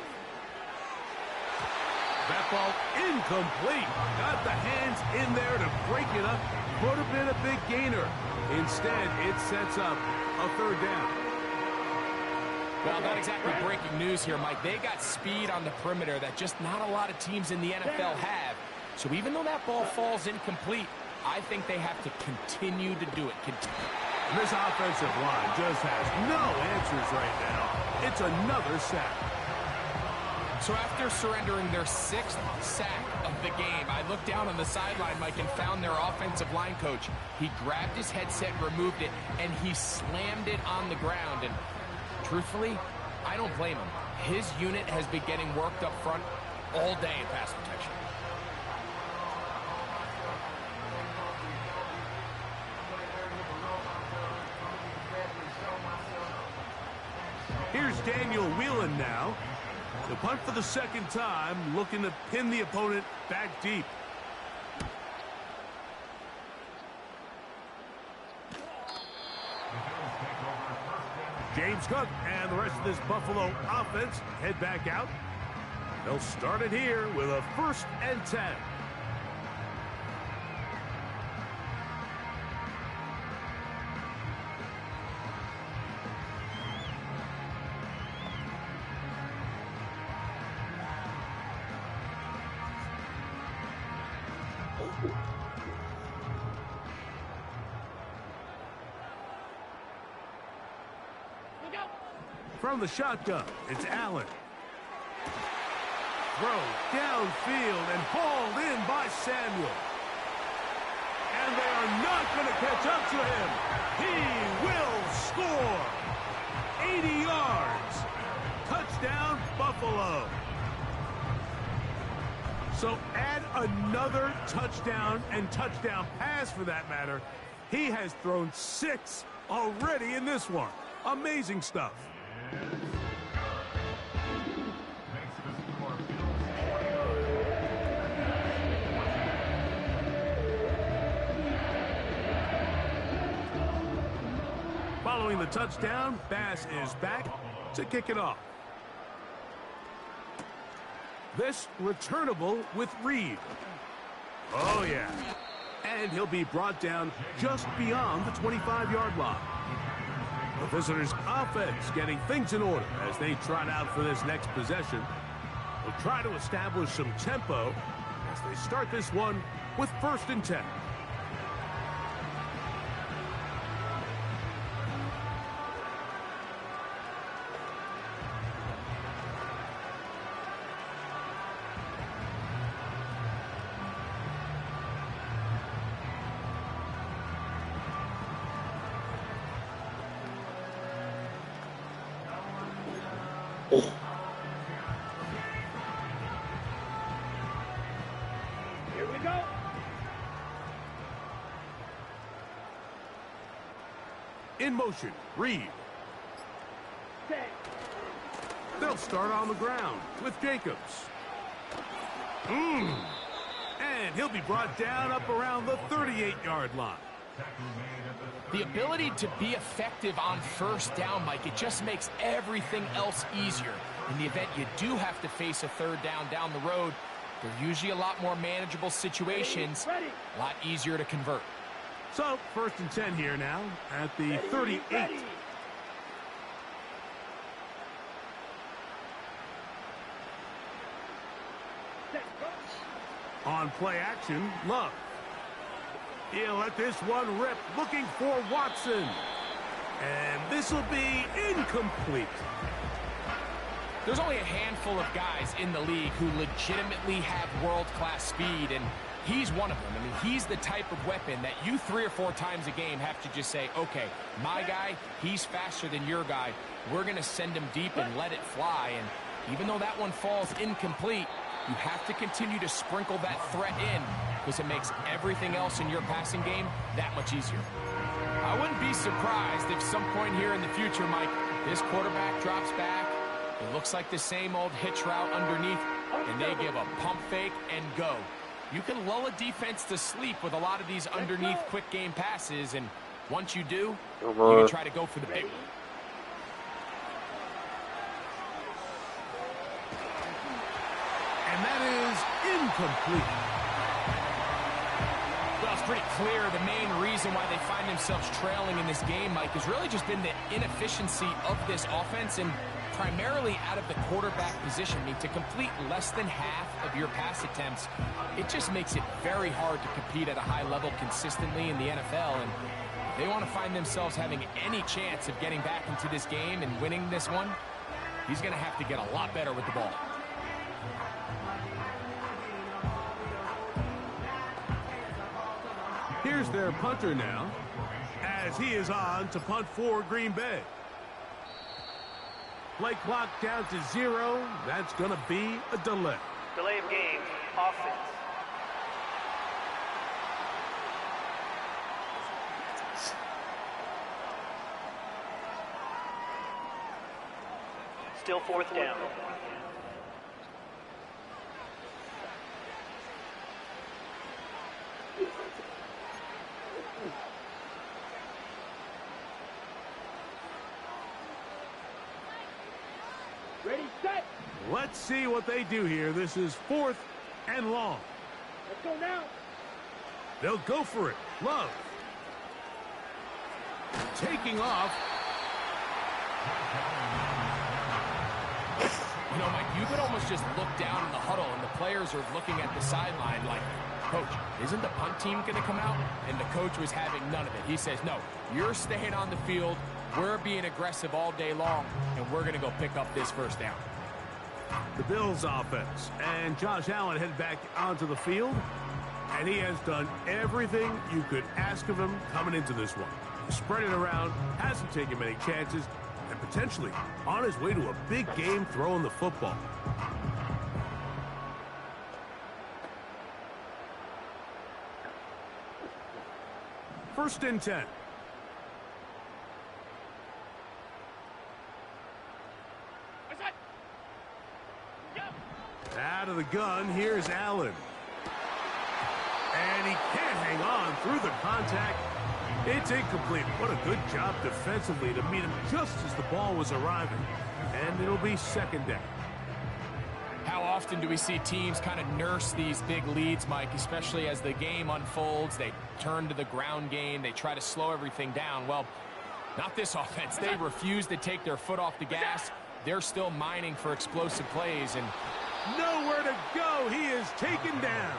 That ball incomplete. Got the hands in there to break it up. Could have been a big gainer. Instead, it sets up a third down. Well, not exactly breaking news here, Mike. They got speed on the perimeter that just not a lot of teams in the NFL have. So even though that ball falls incomplete, I think they have to continue to do it. This offensive line just has no answers right now. It's another sack. So after surrendering their 6th sack of the game, I looked down on the sideline, Mike, and found their offensive line coach. He grabbed his headset, removed it, and he slammed it on the ground. And truthfully, I don't blame him. His unit has been getting worked up front all day in pass protection. Here's Daniel Whelan now. The punt for the second time, looking to pin the opponent back deep. James Cook and the rest of this Buffalo offense head back out. They'll start it here with a 1st and 10. From the shotgun, it's Allen. Throw downfield and hauled in by Samuel. And they are not going to catch up to him. He will score. 80 yards. Touchdown, Buffalo. So add another touchdown and touchdown pass for that matter. He has thrown 6 already in this one. Amazing stuff. Following the touchdown, Bass is back to kick it off. This returnable with Reed. Oh, yeah. And he'll be brought down just beyond the 25-yard line. The visitors' offense getting things in order as they trot out for this next possession. They'll try to establish some tempo as they start this one with 1st and 10. Here we go. In motion, Reed. Set. They'll start on the ground with Jacobs. And he'll be brought down up around the 38-yard line. The ability to be effective on 1st down, Mike, it just makes everything else easier. In the event you do have to face a 3rd down the road, they're usually a lot more manageable situations, a lot easier to convert. So, 1st and 10 here now at the 38. Ready. On play action, Love. He'll let this one rip, looking for Watson. And this will be incomplete. There's only a handful of guys in the league who legitimately have world-class speed, and he's one of them. I mean, he's the type of weapon that you 3 or 4 times a game have to just say, okay, my guy, he's faster than your guy. We're going to send him deep and let it fly. And even though that one falls incomplete, you have to continue to sprinkle that threat in because it makes everything else in your passing game that much easier. I wouldn't be surprised if some point here in the future, Mike, this quarterback drops back. It looks like the same old hitch route underneath, and they give a pump fake and go. You can lull a defense to sleep with a lot of these underneath quick game passes, and once you do, you can try to go for the big one. And that is incomplete. Well, it's pretty clear the main reason why they find themselves trailing in this game, Mike, has really just been the inefficiency of this offense and primarily out of the quarterback position. I mean, to complete less than half of your pass attempts, it just makes it very hard to compete at a high level consistently in the NFL. And if they want to find themselves having any chance of getting back into this game and winning this one, he's going to have to get a lot better with the ball. Here's their punter now, as he is on to punt for Green Bay. Play clock down to 0. That's going to be a delay. Delay of game, offense. Still 4th down. Ready, set. Let's see what they do here. This is 4th and long. Let's go now. They'll go for it. Love. Taking off. You know, Mike, you could almost just look down in the huddle, and the players are looking at the sideline like, Coach, isn't the punt team going to come out? And the coach was having none of it. He says, no, you're staying on the field. We're being aggressive all day long, and we're going to go pick up this 1st down. The Bills offense. And Josh Allen head back onto the field. And he has done everything you could ask of him coming into this one. Spread it around, hasn't taken many chances, and potentially on his way to a big game throwing the football. First and 10. Out of the gun, here's Allen. And he can't hang on through the contact. It's incomplete. What a good job defensively to meet him just as the ball was arriving. And it'll be 2nd down. How often do we see teams kind of nurse these big leads, Mike, especially as the game unfolds? They turn to the ground game. They try to slow everything down. Well, not this offense. They refuse to take their foot off the gas. They're still mining for explosive plays, and nowhere to go. He is taken down.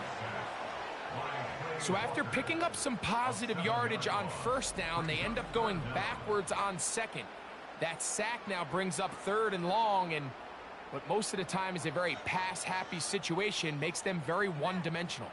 so after picking up some positive yardage on 1st down, they end up going backwards on 2nd. That sack now brings up 3rd and long, and what most of the time is a very pass-happy situation makes them very one-dimensional.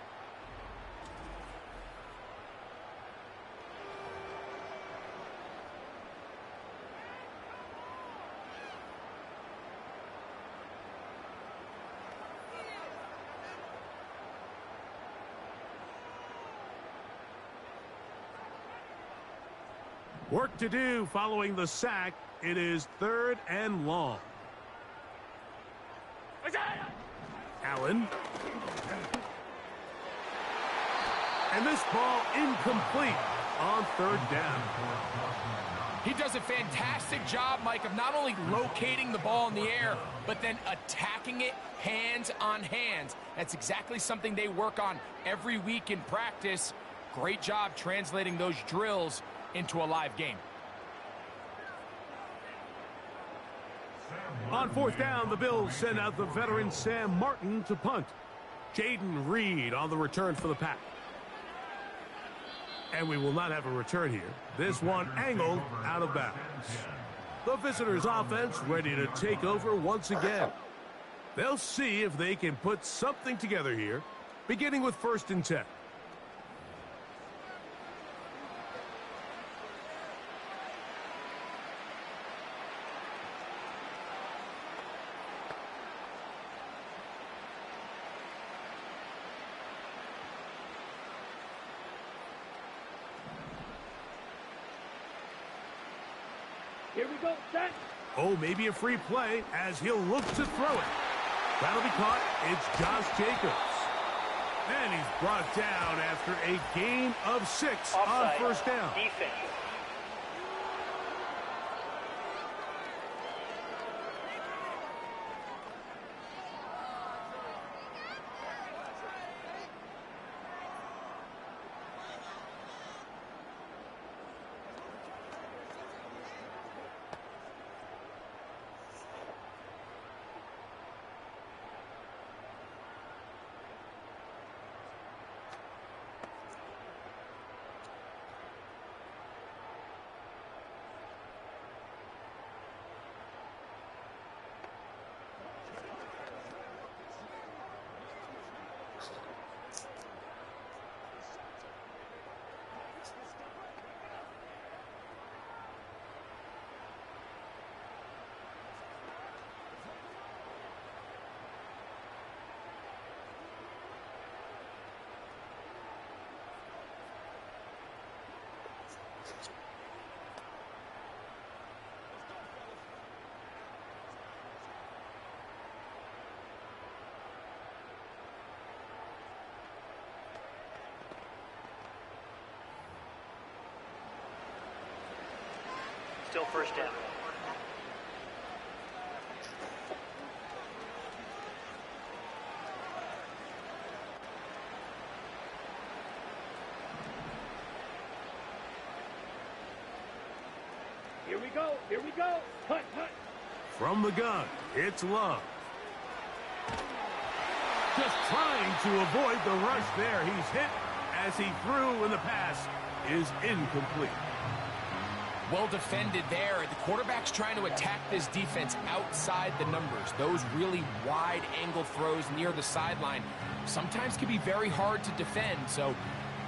Work to do following the sack. It is 3rd and long. Allen. And this ball incomplete on 3rd down. He does a fantastic job, Mike, of not only locating the ball in the air, but then attacking it hands on hands. That's exactly something they work on every week in practice. Great job translating those drills into a live game. On 4th down, the Bills send out the veteran Sam Martin to punt. Jaden Reed on the return for the Pack. And we will not have a return here. This one angled out of bounds. The visitors' offense ready to take over once again. They'll see if they can put something together here, beginning with 1st and 10. Here we go, set. Oh, maybe a free play as he'll look to throw it. That'll be caught. It's Josh Jacobs. And he's brought down after a gain of 6 on Offside. 1st down. Defense. Still 1st down. Here we go. Here we go. Hut, hut. From the gun, it's Love. Just trying to avoid the rush there. He's hit as he threw, and the pass is incomplete. Well defended there. The quarterback's trying to attack this defense outside the numbers. Those really wide angle throws near the sideline sometimes can be very hard to defend. So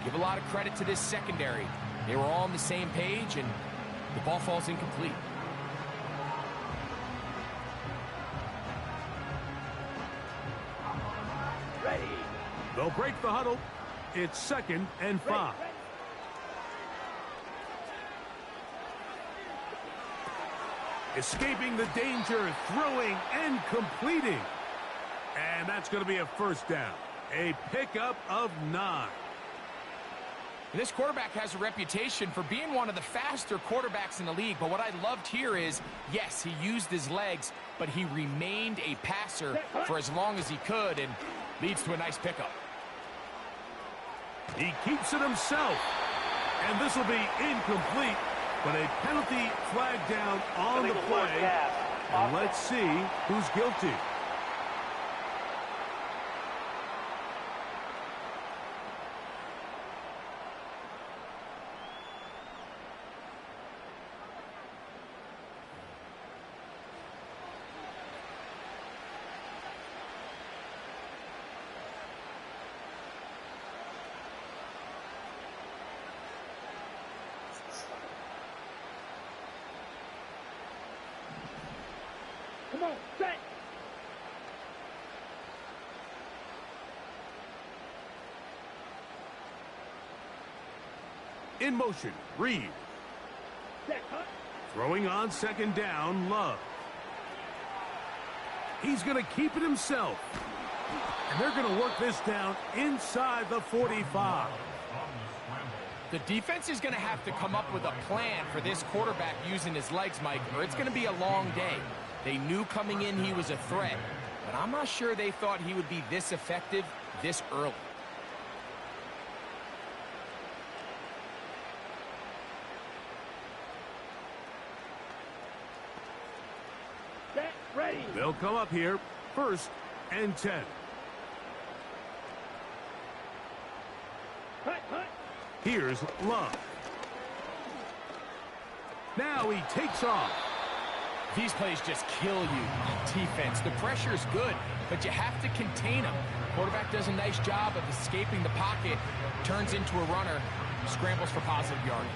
give a lot of credit to this secondary. They were all on the same page, and the ball falls incomplete. Ready. They'll break the huddle. It's 2nd and 5. Ready. Escaping the danger, throwing and completing. And that's going to be a 1st down. A pickup of 9. And this quarterback has a reputation for being one of the faster quarterbacks in the league. But what I loved here is, yes, he used his legs, but he remained a passer for as long as he could, and leads to a nice pickup. He keeps it himself. And this will be incomplete. But a penalty flag down on the play. And let's see who's guilty. Come on, set. In motion, Reed. Set, hut. Throwing on 2nd down, Love. He's going to keep it himself. And they're going to work this down inside the 45. The defense is going to have to come up with a plan for this quarterback using his legs, Mike, or it's going to be a long day. They knew coming in he was a threat, but I'm not sure they thought he would be this effective this early. Set, ready. They'll come up here, 1st and 10. Hut, hut. Here's Love. Now he takes off. These plays just kill you on defense. The pressure is good, but you have to contain them. Quarterback does a nice job of escaping the pocket, turns into a runner, scrambles for positive yardage.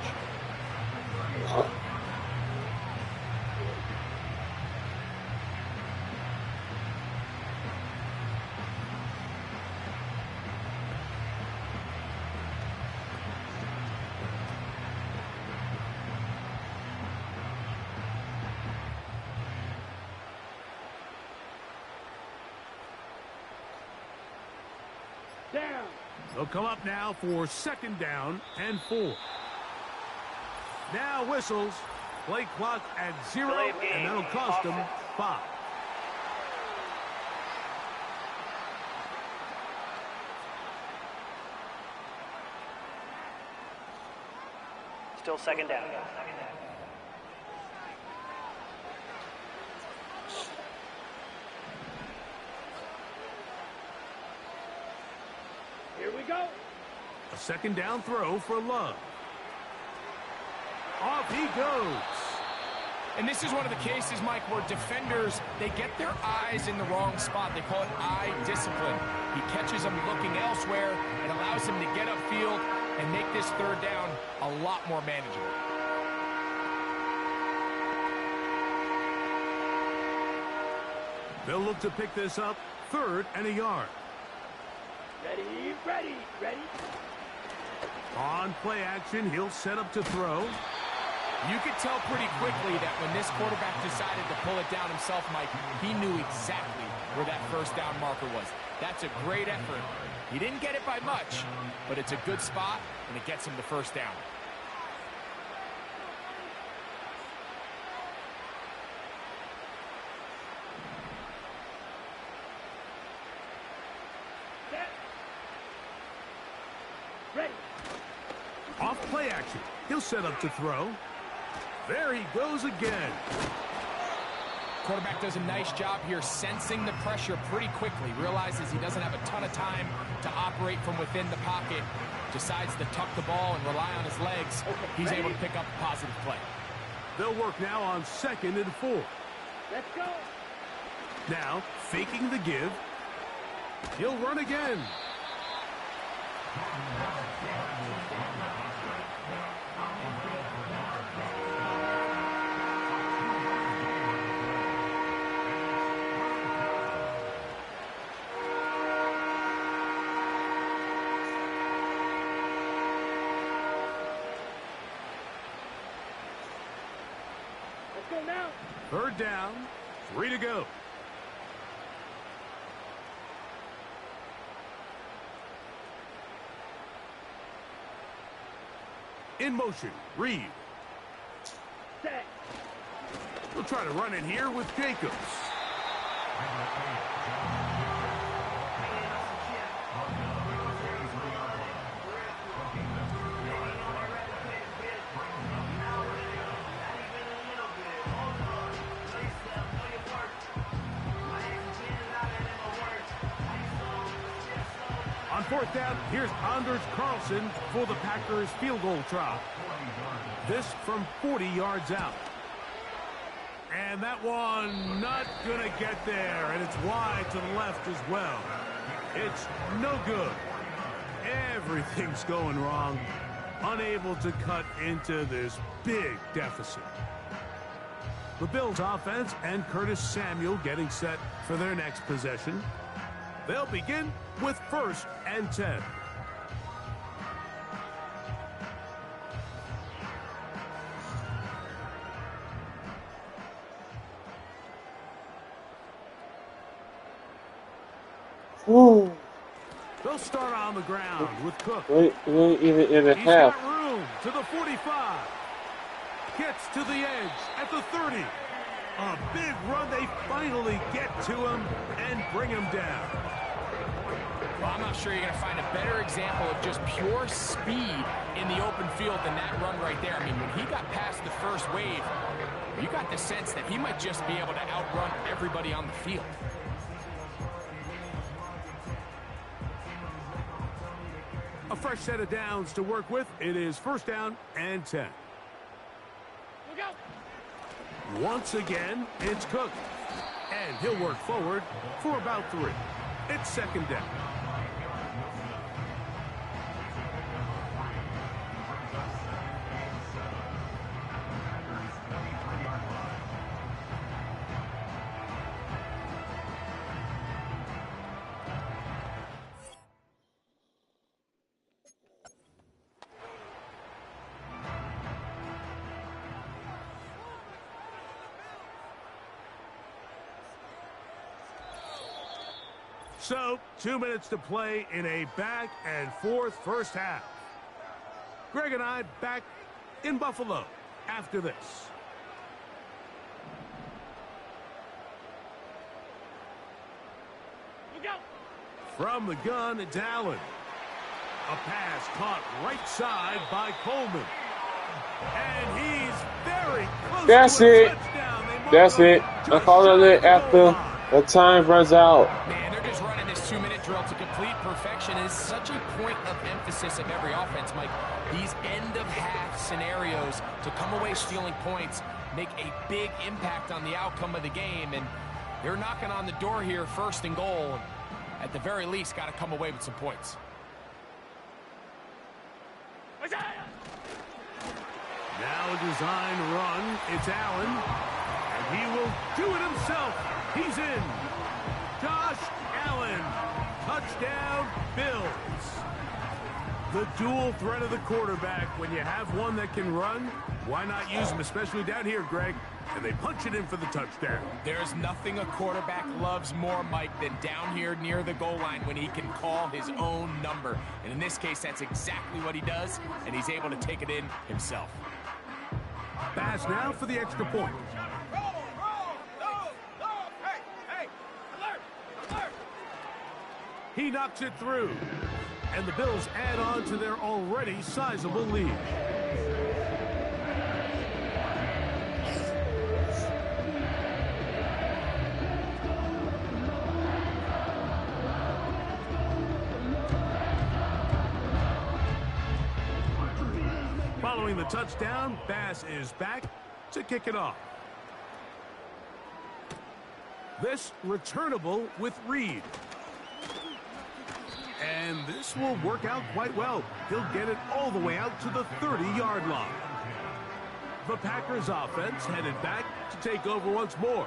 Down. They'll come up now for 2nd down and 4. Now whistles. Play clock at 0, and that'll cost them 5. Still 2nd down. Here we go. A 2nd down throw for Love. Off he goes. And this is one of the cases, Mike, where defenders, they get their eyes in the wrong spot. They call it eye discipline. He catches them looking elsewhere and allows him to get upfield and make this 3rd down a lot more manageable. They'll look to pick this up 3rd and a yard. Ready, ready, ready. On play action, he'll set up to throw. You could tell pretty quickly that when this quarterback decided to pull it down himself, Mike, he knew exactly where that 1st down marker was. That's a great effort. He didn't get it by much, but it's a good spot, and it gets him the 1st down. Set. Ready. Off play action, he'll set up to throw. There he goes again. Quarterback does a nice job here sensing the pressure pretty quickly. Realizes he doesn't have a ton of time to operate from within the pocket. Decides to tuck the ball and rely on his legs. He's able to pick up a positive play. They'll work now on 2nd and 4. Let's go. Now, faking the give. He'll run again. Let's go now. 3rd down, 3 to go. In motion, Reed. Set. We'll try to run it here with Jacobs. On 4th down, here's Anders Carlson for the Packers field goal try. This from 40 yards out. And that one not going to get there, and it's wide to the left as well. It's no good. Everything's going wrong. Unable to cut into this big deficit. The Bills offense and Curtis Samuel getting set for their next possession. They'll begin with 1st and 10. Ooh. They'll start on the ground with Cook. Wait even in a He's half. got room to the 45. Gets to the edge at the 30. A big run. They finally get to him and bring him down. Well, I'm not sure you're going to find a better example of just pure speed in the open field than that run right there. I mean, when he got past the first wave, you got the sense that he might just be able to outrun everybody on the field. A fresh set of downs to work with. It is first down and 10. Look out. Once again, it's Cook. And he'll work forward for about 3. It's second down. So, 2 minutes to play in a back-and-forth first half. Greg and I back in Buffalo after this. Look out. From the gun, it's Allen. A pass caught right side by Coleman. And he's very close That's to a it. touchdown. They mark That's him it. just I called shy on of it the goal after line. the time runs out. Man, they're just running this 2-minute drill to complete perfection. It's such a point of emphasis of every offense, Mike. These end-of-half scenarios to come away stealing points make a big impact on the outcome of the game. And they're knocking on the door here, first and goal. At the very least, got to come away with some points. Now a design run. It's Allen. And he will do it himself. He's in. Josh Allen. Touchdown, Bills. The dual threat of the quarterback. When you have one that can run, why not use him, especially down here, Greg? And they punch it in for the touchdown. There's nothing a quarterback loves more, Mike, than down here near the goal line when he can call his own number. And in this case, that's exactly what he does, and he's able to take it in himself. Pass now for the extra point. He knocks it through. And the Bills add on to their already sizable lead. Following the touchdown, Bass is back to kick it off. This returnable with Reed. And this will work out quite well. He'll get it all the way out to the 30-yard line. The Packers offense headed back to take over once more.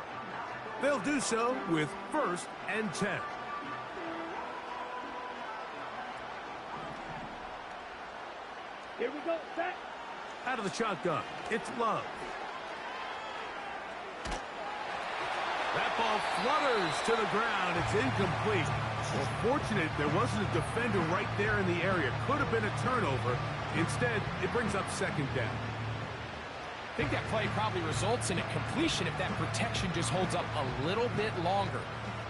They'll do so with first and 10. Here we go. Set. Out of the shotgun, it's Love. That ball flutters to the ground. It's incomplete. Well, fortunate there wasn't a defender right there in the area. Could have been a turnover. Instead, it brings up second down. I think that play probably results in a completion if that protection just holds up a little bit longer.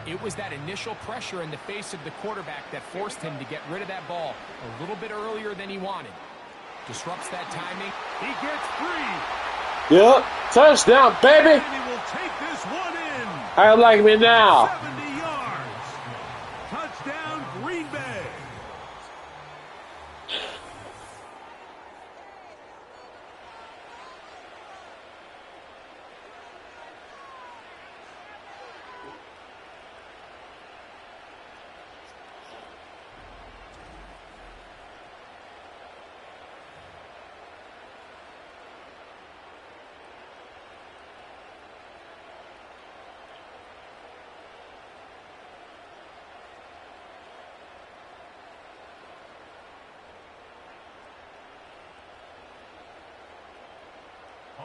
It was that initial pressure in the face of the quarterback that forced him to get rid of that ball a little bit earlier than he wanted. Disrupts that timing. He gets free. Yep. Touchdown, baby. And he will take this one in. How you like me now? 70 yards. Touchdown, Green Bay.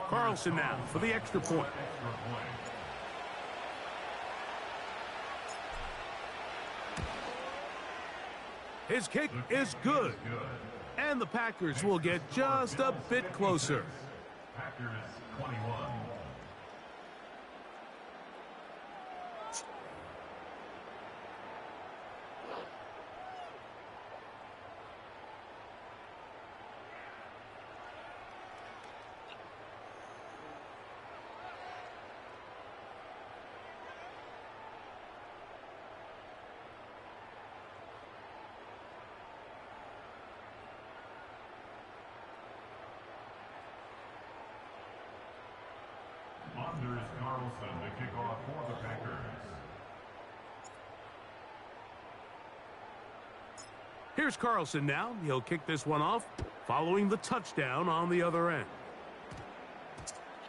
Carlson now for the extra point. His kick is good. And the Packers will get just a bit closer. Packers 21. Carlson to kick off for the Packers. Here's Carlson now. He'll kick this one off, following the touchdown on the other end.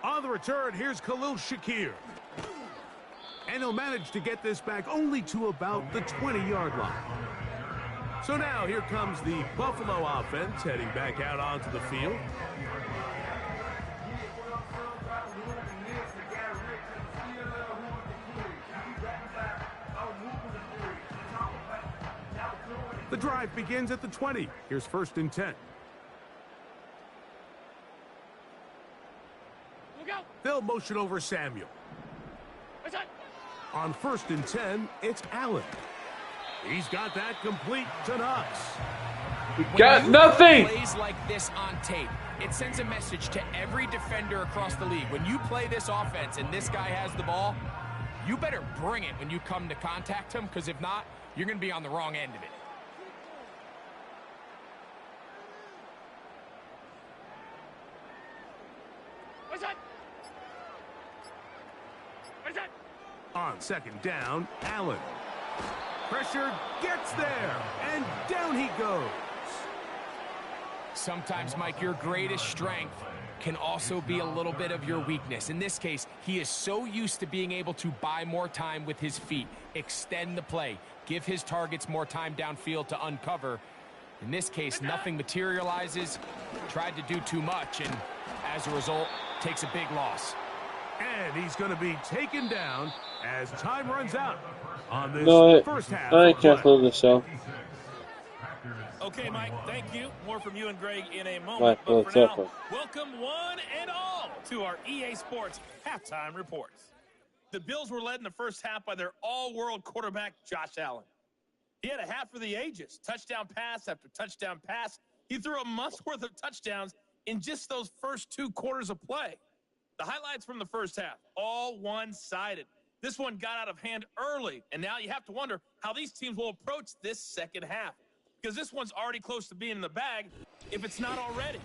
On the return, here's Khalil Shakir. And he'll manage to get this back only to about the 20-yard line. So now here comes the Buffalo offense heading back out onto the field. The drive begins at the 20. Here's 1st and 10. They'll motion over Samuel. On 1st and 10, it's Allen. He's got that complete to Knox. We got nothing. Plays like this on tape, it sends a message to every defender across the league. When you play this offense and this guy has the ball, you better bring it when you come to contact him, because if not, you're going to be on the wrong end of it. On 2nd down, Allen. Pressure gets there, and down he goes. Sometimes, Mike, your greatest strength can also be a little bit of your weakness. In this case, he is so used to being able to buy more time with his feet, extend the play, give his targets more time downfield to uncover. In this case, nothing materializes, tried to do too much, and as a result, takes a big loss. And he's going to be taken down as time runs out on this first half. I can't close the show. Okay, Mike, thank you. More from you and Greg in a moment. Mike, but what's for up? now, welcome one and all to our EA Sports Halftime Reports. The Bills were led in the first half by their all-world quarterback, Josh Allen. He had a half for the ages. Touchdown pass after touchdown pass. He threw a month's worth of touchdowns in just those first 2 quarters of play. The highlights from the first half, all one-sided. This one got out of hand early, and now you have to wonder how these teams will approach this second half, because this one's already close to being in the bag, if it's not already.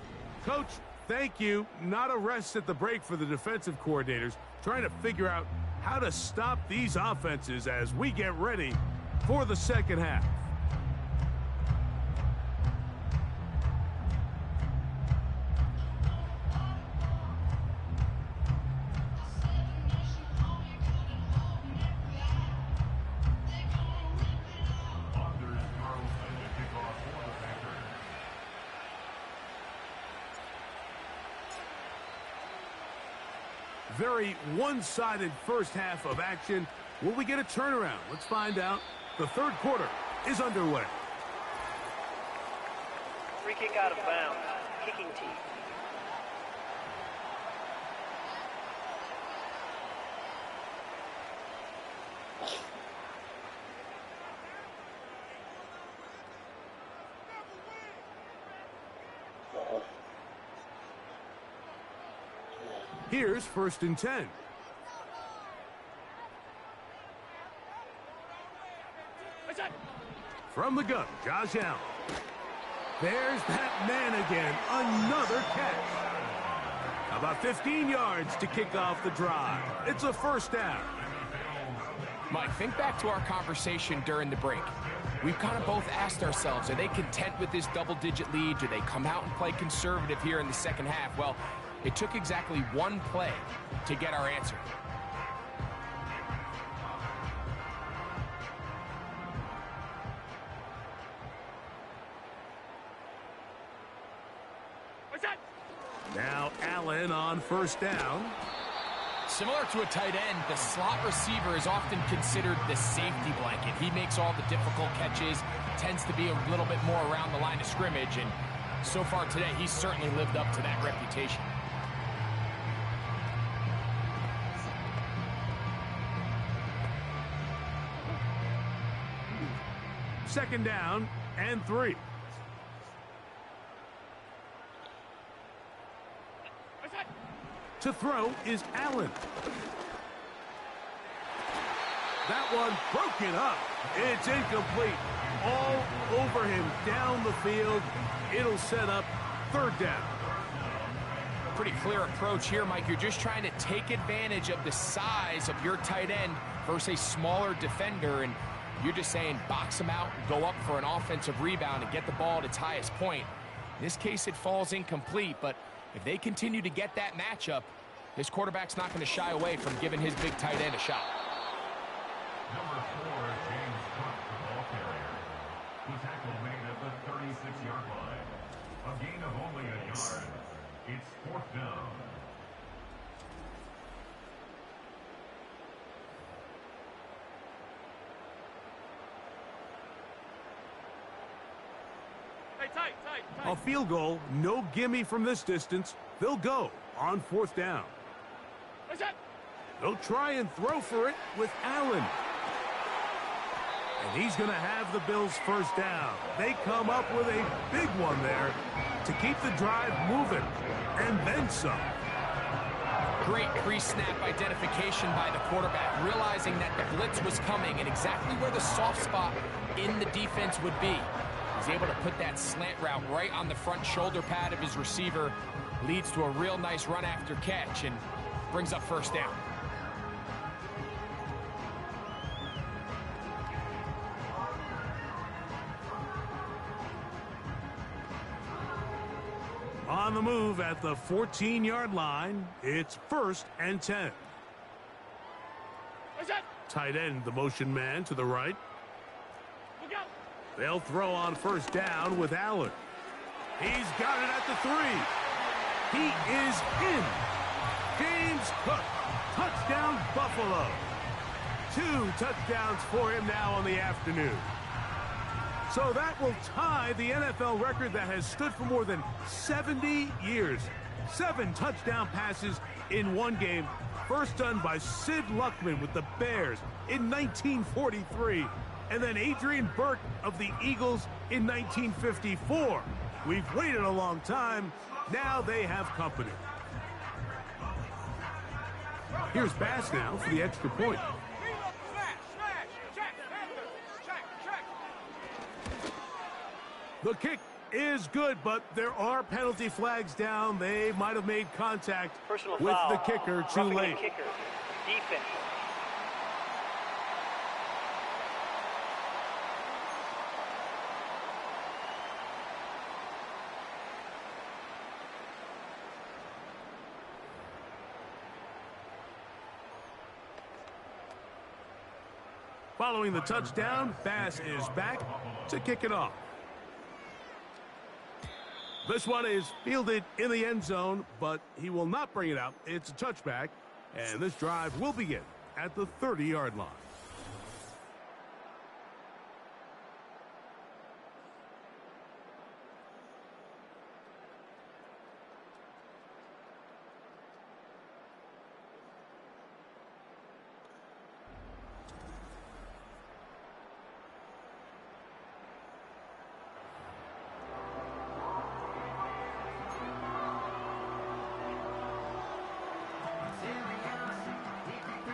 Coach, thank you. Not a rest at the break for the defensive coordinators, trying to figure out how to stop these offenses as we get ready for the second half. Very one-sided first half of action. Will we get a turnaround? Let's find out. The 3rd quarter is underway. Free kick out of bounds. Kicking team. Here's 1st and 10. From the gun, Josh Allen. There's that man again. Another catch. About 15 yards to kick off the drive. It's a 1st down. Mike, think back to our conversation during the break. We've kind of both asked ourselves, are they content with this double-digit lead? Do they come out and play conservative here in the second half? Well, it took exactly 1 play to get our answer. Now Allen on 1st down. Similar to a tight end, the slot receiver is often considered the safety blanket. He makes all the difficult catches, tends to be a little bit more around the line of scrimmage, and so far today, he's certainly lived up to that reputation. Second down and 3. To throw is Allen. That one broken up. It's incomplete. All over him down the field. It'll set up 3rd down. pretty clear approach here, Mike. You're just trying to take advantage of the size of your tight end versus a smaller defender, and you're just saying box him out, go up for an offensive rebound, and get the ball at its highest point. In this case, it falls incomplete, but if they continue to get that matchup, this quarterback's not going to shy away from giving his big tight end a shot. Number 4, James Cook, the ball carrier. The tackle made at the 36-yard line. A gain of only a yard. It's 4th down. A field goal, no gimme from this distance. They'll go on 4th down. They'll try and throw for it with Allen. And he's going to have the Bills' first down. They come up with a big one there to keep the drive moving, and then some. Great pre-snap identification by the quarterback, realizing that the blitz was coming and exactly where the soft spot in the defense would be. He's able to put that slant route right on the front shoulder pad of his receiver, leads to a real nice run after catch, and brings up first down. On the move at the 14-yard line, it's 1st and 10. Tight end, the motion man to the right. They'll throw on 1st down with Allen. He's got it at the 3. He is in. James Cook, touchdown Buffalo. 2 touchdowns for him now on the afternoon. So that will tie the NFL record that has stood for more than 70 years. 7 touchdown passes in one game. First done by Sid Luckman with the Bears in 1943. And then Adrian Burke of the Eagles in 1954. We've waited a long time. Now they have company. Here's Bass now for the extra point. The kick is good, but there are penalty flags down. They might have made contact with the kicker too late. Kicker. Defense. Following the touchdown, Bass is back to kick it off. This one is fielded in the end zone, but he will not bring it out. It's a touchback, and this drive will begin at the 30-yard line.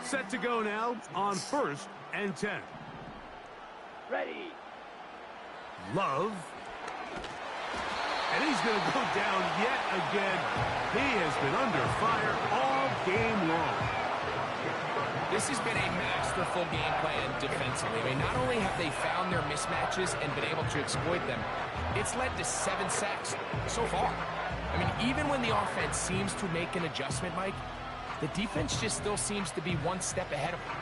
Set to go now on 1st and 10. Ready. Love. And he's going to go down yet again. He has been under fire all game long. This has been a masterful game plan defensively. I mean, not only have they found their mismatches and been able to exploit them, it's led to 7 sacks so far. I mean, even when the offense seems to make an adjustment, Mike, the defense just still seems to be one step ahead of them.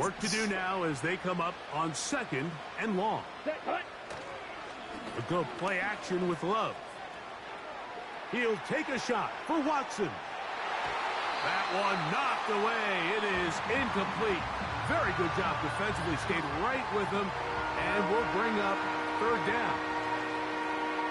Work to do now as they come up on 2nd and long. A good play action with Love. He'll take a shot for Watson. That one knocked away. It is incomplete. Very good job defensively. Stayed right with him and will bring up 3rd down.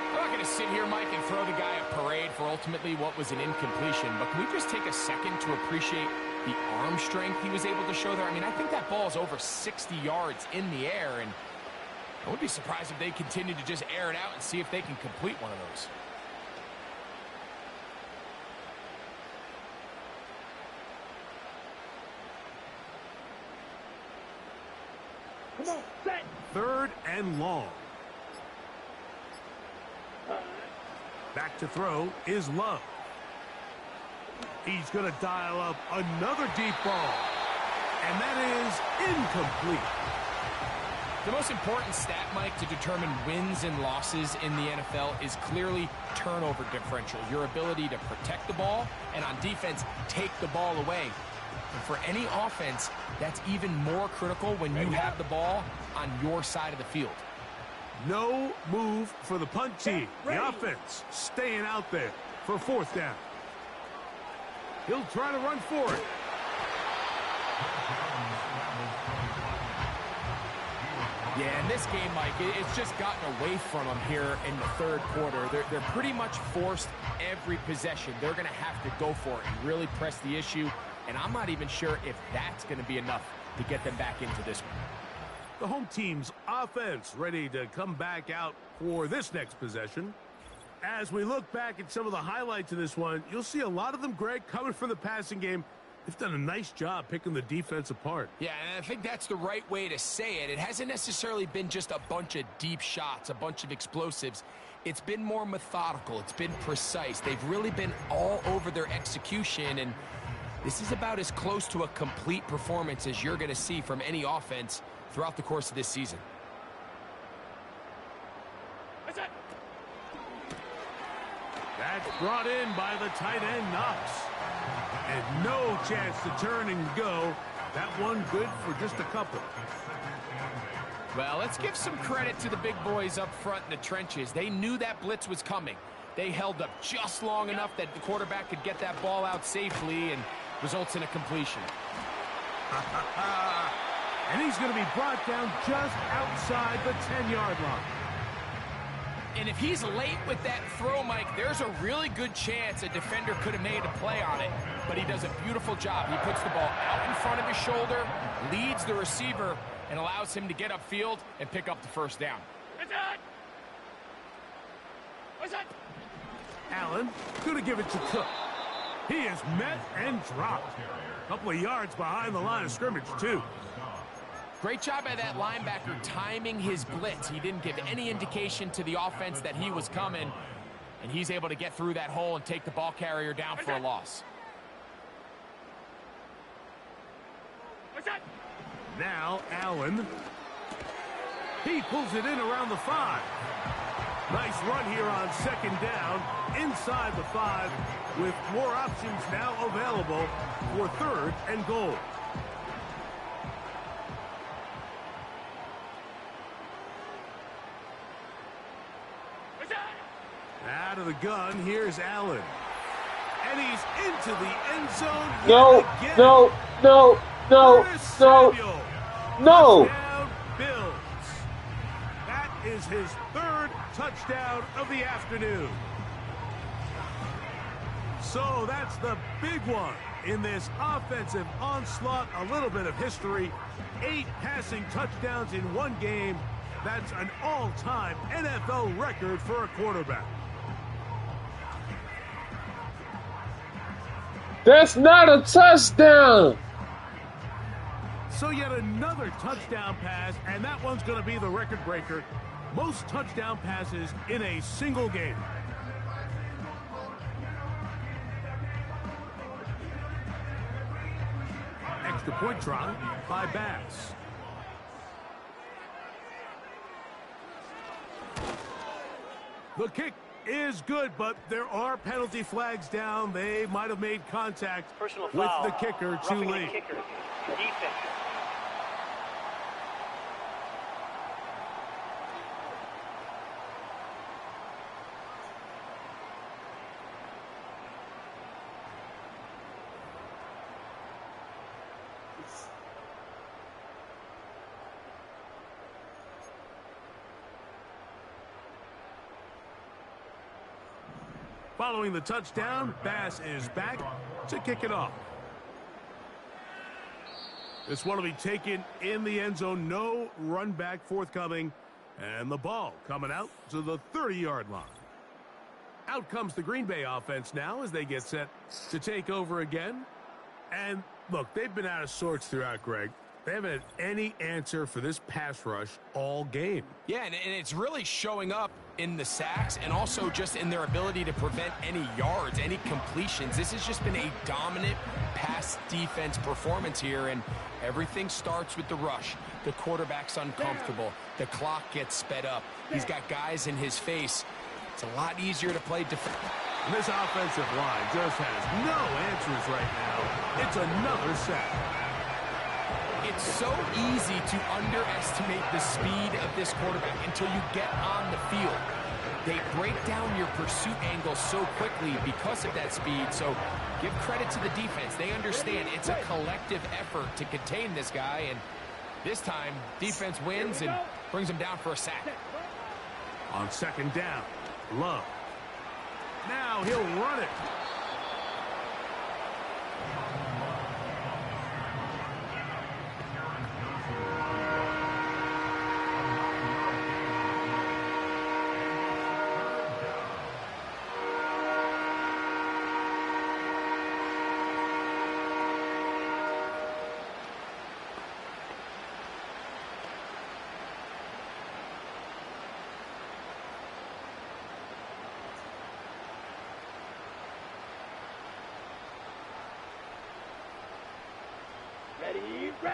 I'm not going to sit here, Mike, and throw the guy a parade for ultimately what was an incompletion, but can we just take a second to appreciate the arm strength he was able to show there? I mean, I think that ball is over 60 yards in the air, and I would be surprised if they continue to just air it out and see if they can complete one of those. Come on, set. 3rd and long. Back to throw is Love. He's going to dial up another deep ball. And that is incomplete. The most important stat, Mike, to determine wins and losses in the NFL is clearly turnover differential, your ability to protect the ball and on defense take the ball away. And for any offense, that's even more critical when you have the ball on your side of the field. No move for the punt team. The offense staying out there for 4th down. He'll try to run for it. Yeah, in this game, Mike, it's just gotten away from them here in the 3rd quarter. They're pretty much forced every possession. They're going to have to go for it and really press the issue. And I'm not even sure if that's going to be enough to get them back into this one. The home team's offense ready to come back out for this next possession. As we look back at some of the highlights of this one, you'll see a lot of them, Greg, coming from the passing game. They've done a nice job picking the defense apart. Yeah, and I think that's the right way to say it. It hasn't necessarily been just a bunch of deep shots, a bunch of explosives. It's been more methodical. It's been precise. They've really been all over their execution, and this is about as close to a complete performance as you're going to see from any offense throughout the course of this season. That's brought in by the tight end, Knox. And no chance to turn and go. That one good for just a couple. Well, let's give some credit to the big boys up front in the trenches. They knew that blitz was coming. They held up just long enough that the quarterback could get that ball out safely and results in a completion. And he's going to be brought down just outside the 10-yard line. And if he's late with that throw, Mike, there's a really good chance a defender could have made a play on it. But he does a beautiful job. He puts the ball out in front of his shoulder, leads the receiver, and allows him to get upfield and pick up the 1st down. Allen going to give it to Cook. He is met and dropped. A couple of yards behind the line of scrimmage, too. Great job by that linebacker timing his blitz. He didn't give any indication to the offense that he was coming, and he's able to get through that hole and take the ball carrier down for a loss. Now Allen. He pulls it in around the 5. Nice run here on 2nd down inside the 5 with more options now available for 3rd and goal. Out of the gun, here's Allen. And he's into the end zone. No. Touchdown, Bills. That is his 3rd touchdown of the afternoon. So that's the big one in this offensive onslaught. A little bit of history. 8 passing touchdowns in one game. That's an all-time NFL record for a quarterback. That's not a touchdown. So yet another touchdown pass, and that one's going to be the record breaker. Most touchdown passes in a single game. Extra point try by Bass. The kick is good, but there are penalty flags down. They might have made contact Personal with foul. the kicker too Roughing the late. kicker. Defense. Following the touchdown, Bass is back to kick it off. This one will be taken in the end zone. No run back forthcoming. And the ball coming out to the 30-yard line. Out comes the Green Bay offense now as they get set to take over again. And look, they've been out of sorts throughout, Greg. They haven't had any answer for this pass rush all game. Yeah, and it's really showing up in the sacks and also just in their ability to prevent any yards, any completions. This has just been a dominant pass defense performance here, and everything starts with the rush. The quarterback's uncomfortable. The clock gets sped up. He's got guys in his face. It's a lot easier to play defense. This offensive line just has no answers right now. It's another sack. It's so easy to underestimate the speed of this quarterback until you get on the field. They break down your pursuit angle so quickly because of that speed, so give credit to the defense. They understand it's a collective effort to contain this guy, and this time, defense wins and brings him down for a sack. On second down, Love. Now he'll run it.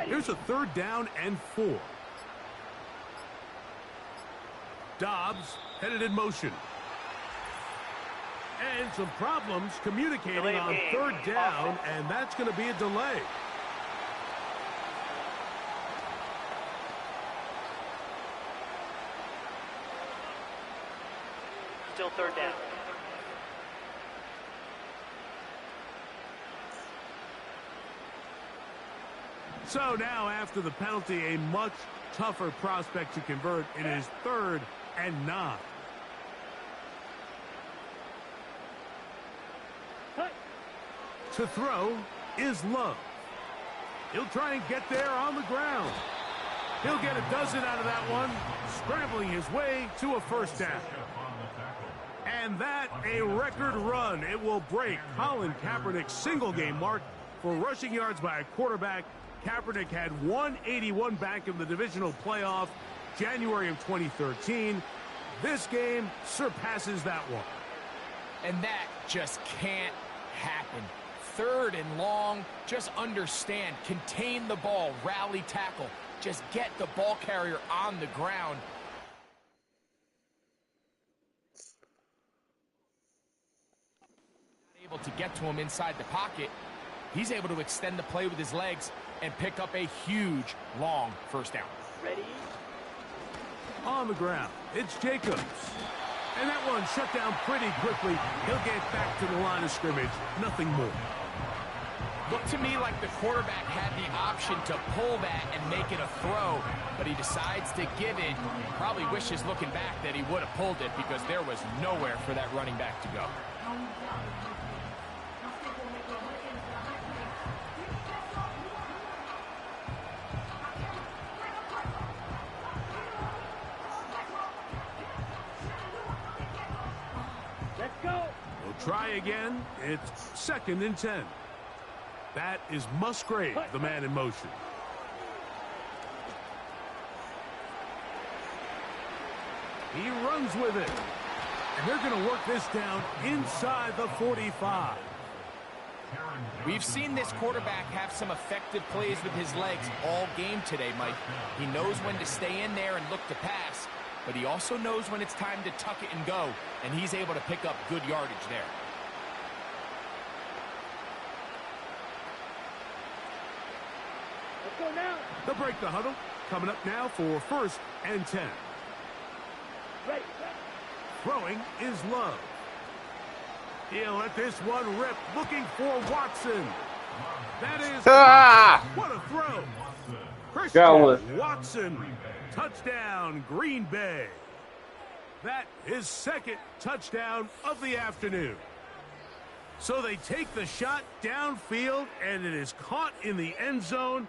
Here's a third down and 4. Dobbs headed in motion. And some problems communicating on third down, and that's going to be a delay. Still third down. So now, after the penalty, a much tougher prospect to convert. It is 3rd and 9. To throw is Love. He'll try and get there on the ground. He'll get a dozen out of that one, scrambling his way to a first down. And that, a record run. It will break Colin Kaepernick's single-game mark for rushing yards by a quarterback. Kaepernick had 181 back in the divisional playoff January of 2013. This game surpasses that one. And that just can't happen. 3rd and long, just understand, contain the ball, rally tackle, just get the ball carrier on the ground. Able to get to him inside the pocket. He's able to extend the play with his legs and pick up a huge, long first down. Ready? On the ground, it's Jacobs. And that one shut down pretty quickly. He'll get back to the line of scrimmage. Nothing more. Looked to me like the quarterback had the option to pull that and make it a throw, but he decides to give it. Probably wishes looking back that he would have pulled it because there was nowhere for that running back to go. Try again. It's 2nd and 10. That is Musgrave, the man in motion. He runs with it. And they're going to work this down inside the 45. We've seen this quarterback have some effective plays with his legs all game today, Mike. He knows when to stay in there and look to pass, but he also knows when it's time to tuck it and go, and he's able to pick up good yardage there. Let's go now. They'll break the huddle. Coming up now for 1st and 10. Ready. Throwing is Love. He'll let this one rip, looking for Watson. That is... What a throw. Christian Watson. Touchdown, Green Bay. That is 2nd touchdown of the afternoon. So they take the shot downfield, and it is caught in the end zone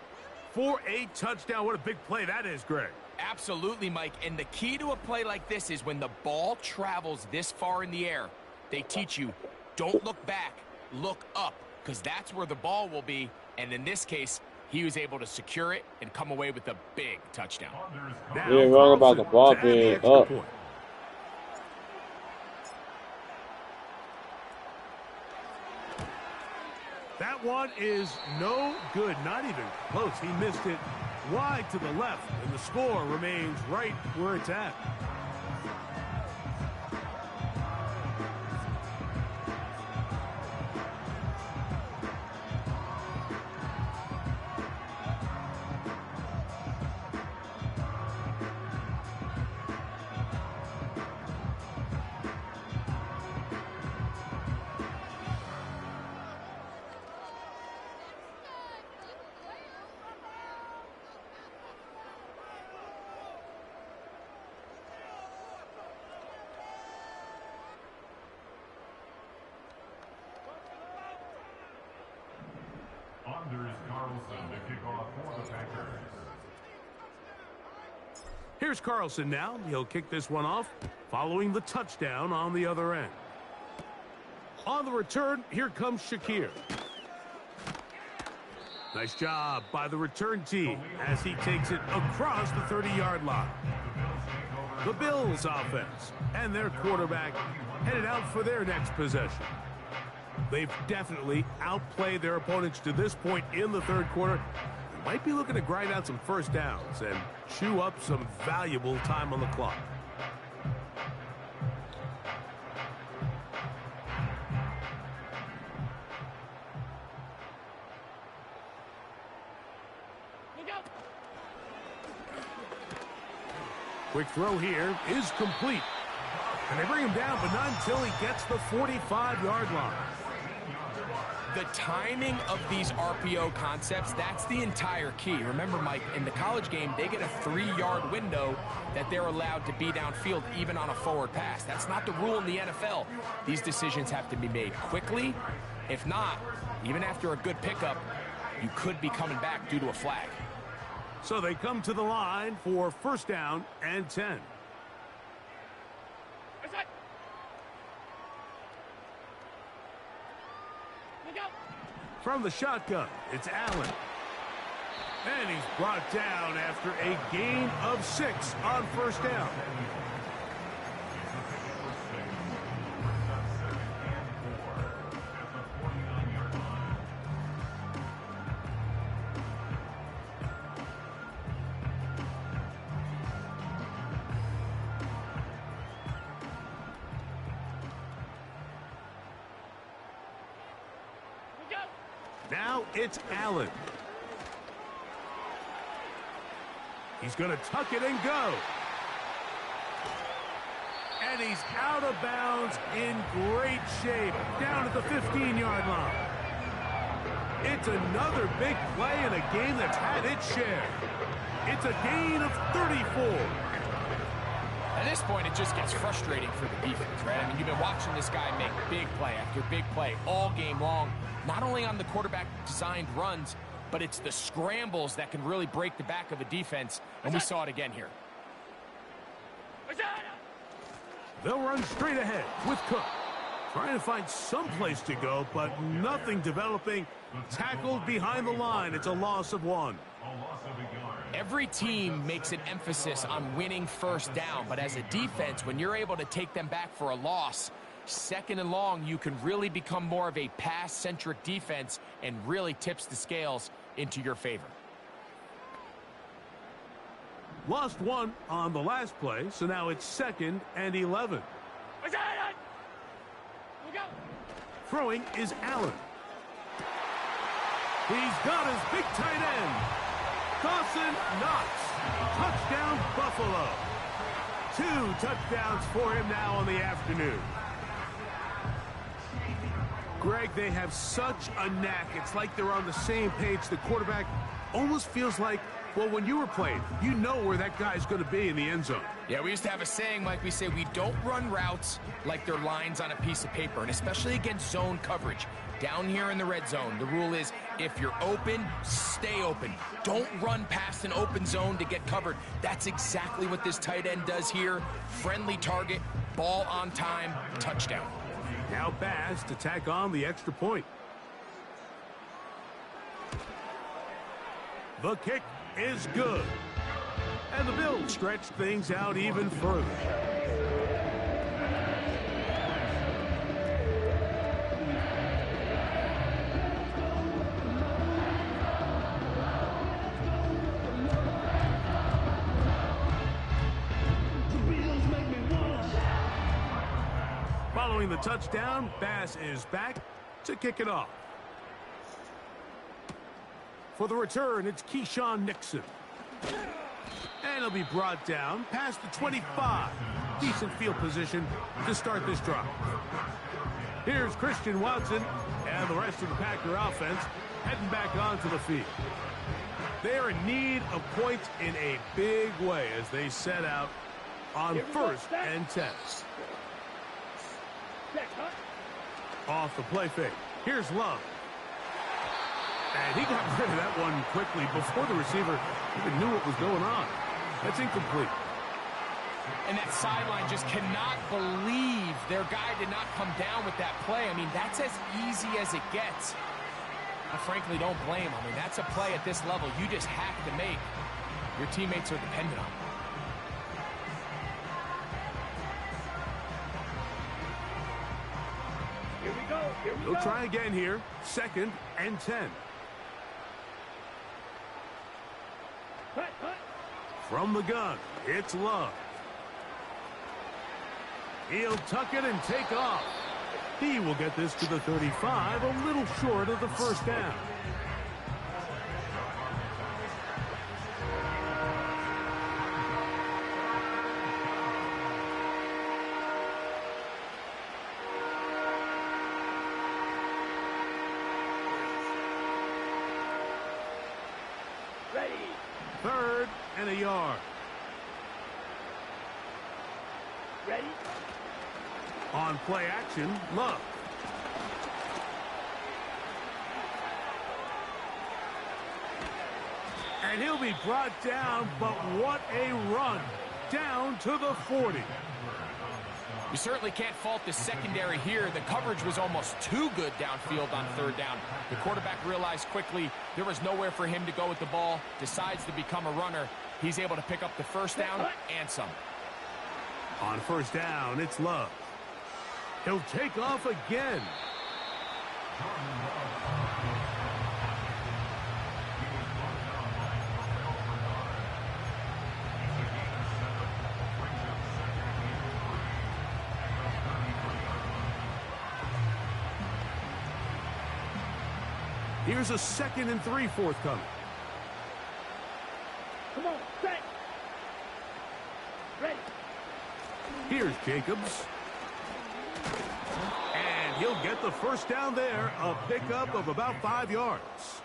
for a touchdown. What a big play that is, Greg. Absolutely, Mike. And the key to a play like this is when the ball travels this far in the air, they teach you, don't look back, look up, because that's where the ball will be. And in this case, He was able to secure it and come away with a big touchdown. Now, You ain't wrong about the ball Carlson to add being extra up. point. That one is no good, not even close. He missed it wide to the left, and the score remains right where it's at. Anders Carlson to kick off for the Packers. Here's Carlson now. He'll kick this one off following the touchdown on the other end. On the return, here comes Shakir. Nice job by the return team as he takes it across the 30-yard line. The Bills offense and their quarterback headed out for their next possession. They've definitely outplayed their opponents to this point in the third quarter. They might be looking to grind out some first downs and chew up some valuable time on the clock. Quick throw here is complete. And they bring him down, but not until he gets the 45-yard line. The timing of these RPO concepts, that's the entire key. Remember, Mike, in the college game, they get a 3-yard window that they're allowed to be downfield even on a forward pass. That's not the rule in the NFL. These decisions have to be made quickly. If not, even after a good pickup, you could be coming back due to a flag. So they come to the line for first down and 10. From the shotgun, it's Allen. And he's brought down after a gain of 6 on first down. Now it's Allen. He's going to tuck it and go. And he's out of bounds in great shape, down at the 15-yard line. It's another big play in a game that's had its share. It's a gain of 34. At this point, it just gets frustrating for the defense, right? I mean, you've been watching this guy make big play after big play all game long, not only on the quarterback-designed runs, but it's the scrambles that can really break the back of a defense, and we saw it again here. They'll run straight ahead with Cook. Trying to find some place to go, but nothing developing. Tackled behind the line. It's a loss of 1. Every team makes an emphasis on winning first down, but as a defense, when you're able to take them back for a loss, second and long, you can really become more of a pass-centric defense and really tips the scales into your favor. Lost 1 on the last play, so now it's 2nd and 11. Throwing is Allen. He's got his big tight end. Dawson Knox. Touchdown, Buffalo. 2 touchdowns for him now on the afternoon. Greg, they have such a knack. It's like they're on the same page. The quarterback almost feels like, well, when you were playing, you know where that guy's going to be in the end zone. Yeah, we used to have a saying, Mike, we say we don't run routes like they're lines on a piece of paper, and especially against zone coverage. Down here in the red zone, the rule is if you're open, stay open. Don't run past an open zone to get covered. That's exactly what this tight end does here. Friendly target, ball on time, touchdown. Now Bass to tack on the extra point. The kick is good. And the Bills stretch things out even further. Following the touchdown, Bass is back to kick it off. For the return, it's Keyshawn Nixon. And he'll be brought down past the 25. Decent field position to start this drive. Here's Christian Watson and the rest of the Packer offense heading back onto the field. They're in need of points in a big way as they set out on 1st and 10. Off the play fake. Here's Love. And he got rid of that one quickly before the receiver even knew what was going on. That's incomplete. And that sideline just cannot believe their guy did not come down with that play. I mean, that's as easy as it gets. I frankly don't blame him. I mean, that's a play at this level you just have to make. Your teammates are dependent on it. Here we go. Here we go. They'll try again here. 2nd and 10. Cut, cut. From the gun, it's Love. He'll tuck it and take off. He will get this to the 35, a little short of the 1st down. Ready. 3rd and a yard. Ready. On play action, Love. And he'll be brought down, but what a run. Down to the 40. You certainly can't fault the secondary here. The coverage was almost too good downfield on 3rd down. The quarterback realized quickly there was nowhere for him to go with the ball, decides to become a runner. He's able to pick up the 1st down and some. On 1st down, it's Love. He'll take off again. Here's a 2nd and 3 forthcoming. Come on. Set. Ready. Here's Jacobs. And he'll get the 1st down there, a pickup of about 5 yards.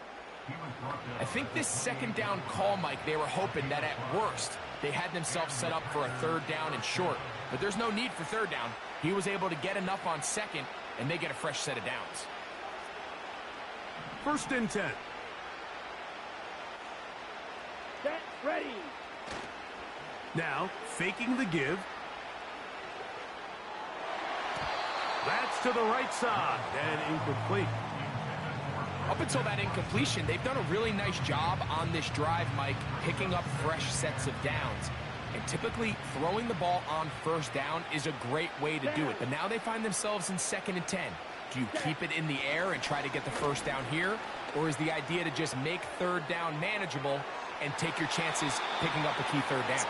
I think this 2nd down call, Mike, they were hoping that at worst they had themselves set up for a 3rd down and short. But there's no need for 3rd down. He was able to get enough on 2nd, and they get a fresh set of downs. 1st and 10. Set. Ready. Now, faking the give. That's to the right side and incomplete. Up until that incompletion, they've done a really nice job on this drive, Mike, picking up fresh sets of downs. And typically, throwing the ball on 1st down is a great way to do it. But now they find themselves in 2nd and 10. Do you keep it in the air and try to get the 1st down here? Or is the idea to just make 3rd down manageable and take your chances picking up a key 3rd down?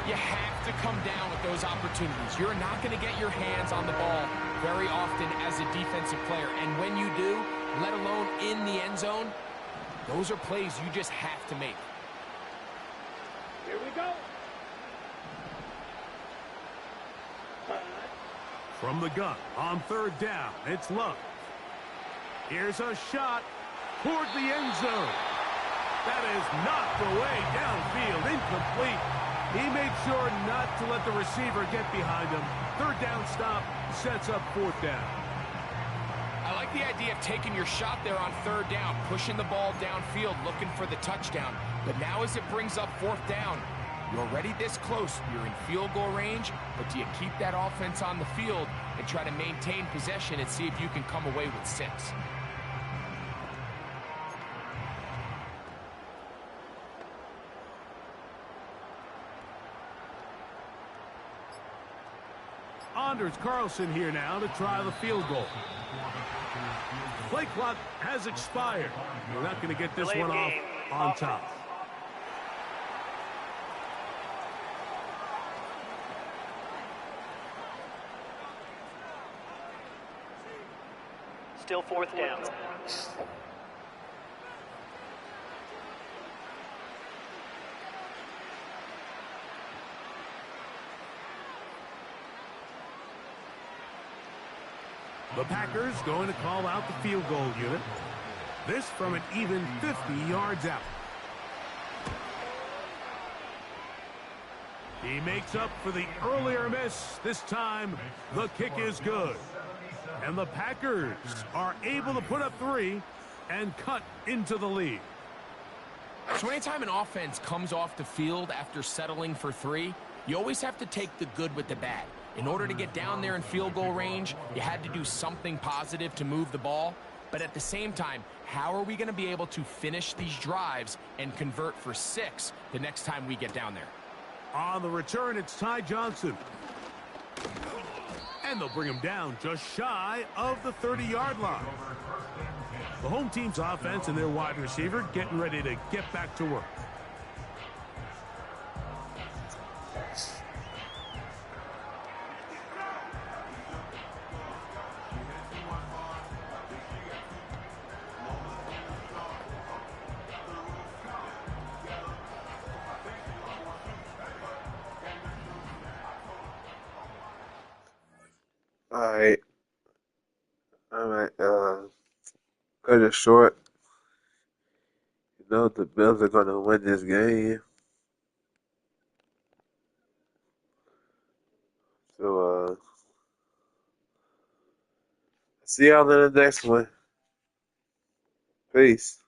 You have to come down with those opportunities. You're not going to get your hands on the ball very often as a defensive player. And when you do, let alone in the end zone, those are plays you just have to make. Here we go. From the gun on 3rd down, it's Love. Here's a shot toward the end zone. That is knocked away downfield, incomplete. He made sure not to let the receiver get behind him. 3rd down stop sets up 4th down. I like the idea of taking your shot there on 3rd down, pushing the ball downfield, looking for the touchdown. But now as it brings up 4th down, you're already this close. You're in field goal range, but do you keep that offense on the field and try to maintain possession and see if you can come away with 6? Anders Carlson here now to try the field goal. Play clock has expired. We're not going to get this Delayed one off game. on top. Still fourth down. The Packers going to call out the field goal unit. This from an even 50 yards out. He makes up for the earlier miss. This time, the kick is good. And the Packers are able to put up 3 and cut into the lead. So anytime an offense comes off the field after settling for 3, you always have to take the good with the bad. In order to get down there in field goal range, you had to do something positive to move the ball. But at the same time, how are we going to be able to finish these drives and convert for 6 the next time we get down there? On the return, it's Ty Johnson. And they'll bring him down just shy of the 30-yard line. The home team's offense and their wide receiver getting ready to get back to work. Alright, cut it short. You know the Bills are gonna win this game. So, see y'all in the next one. Peace.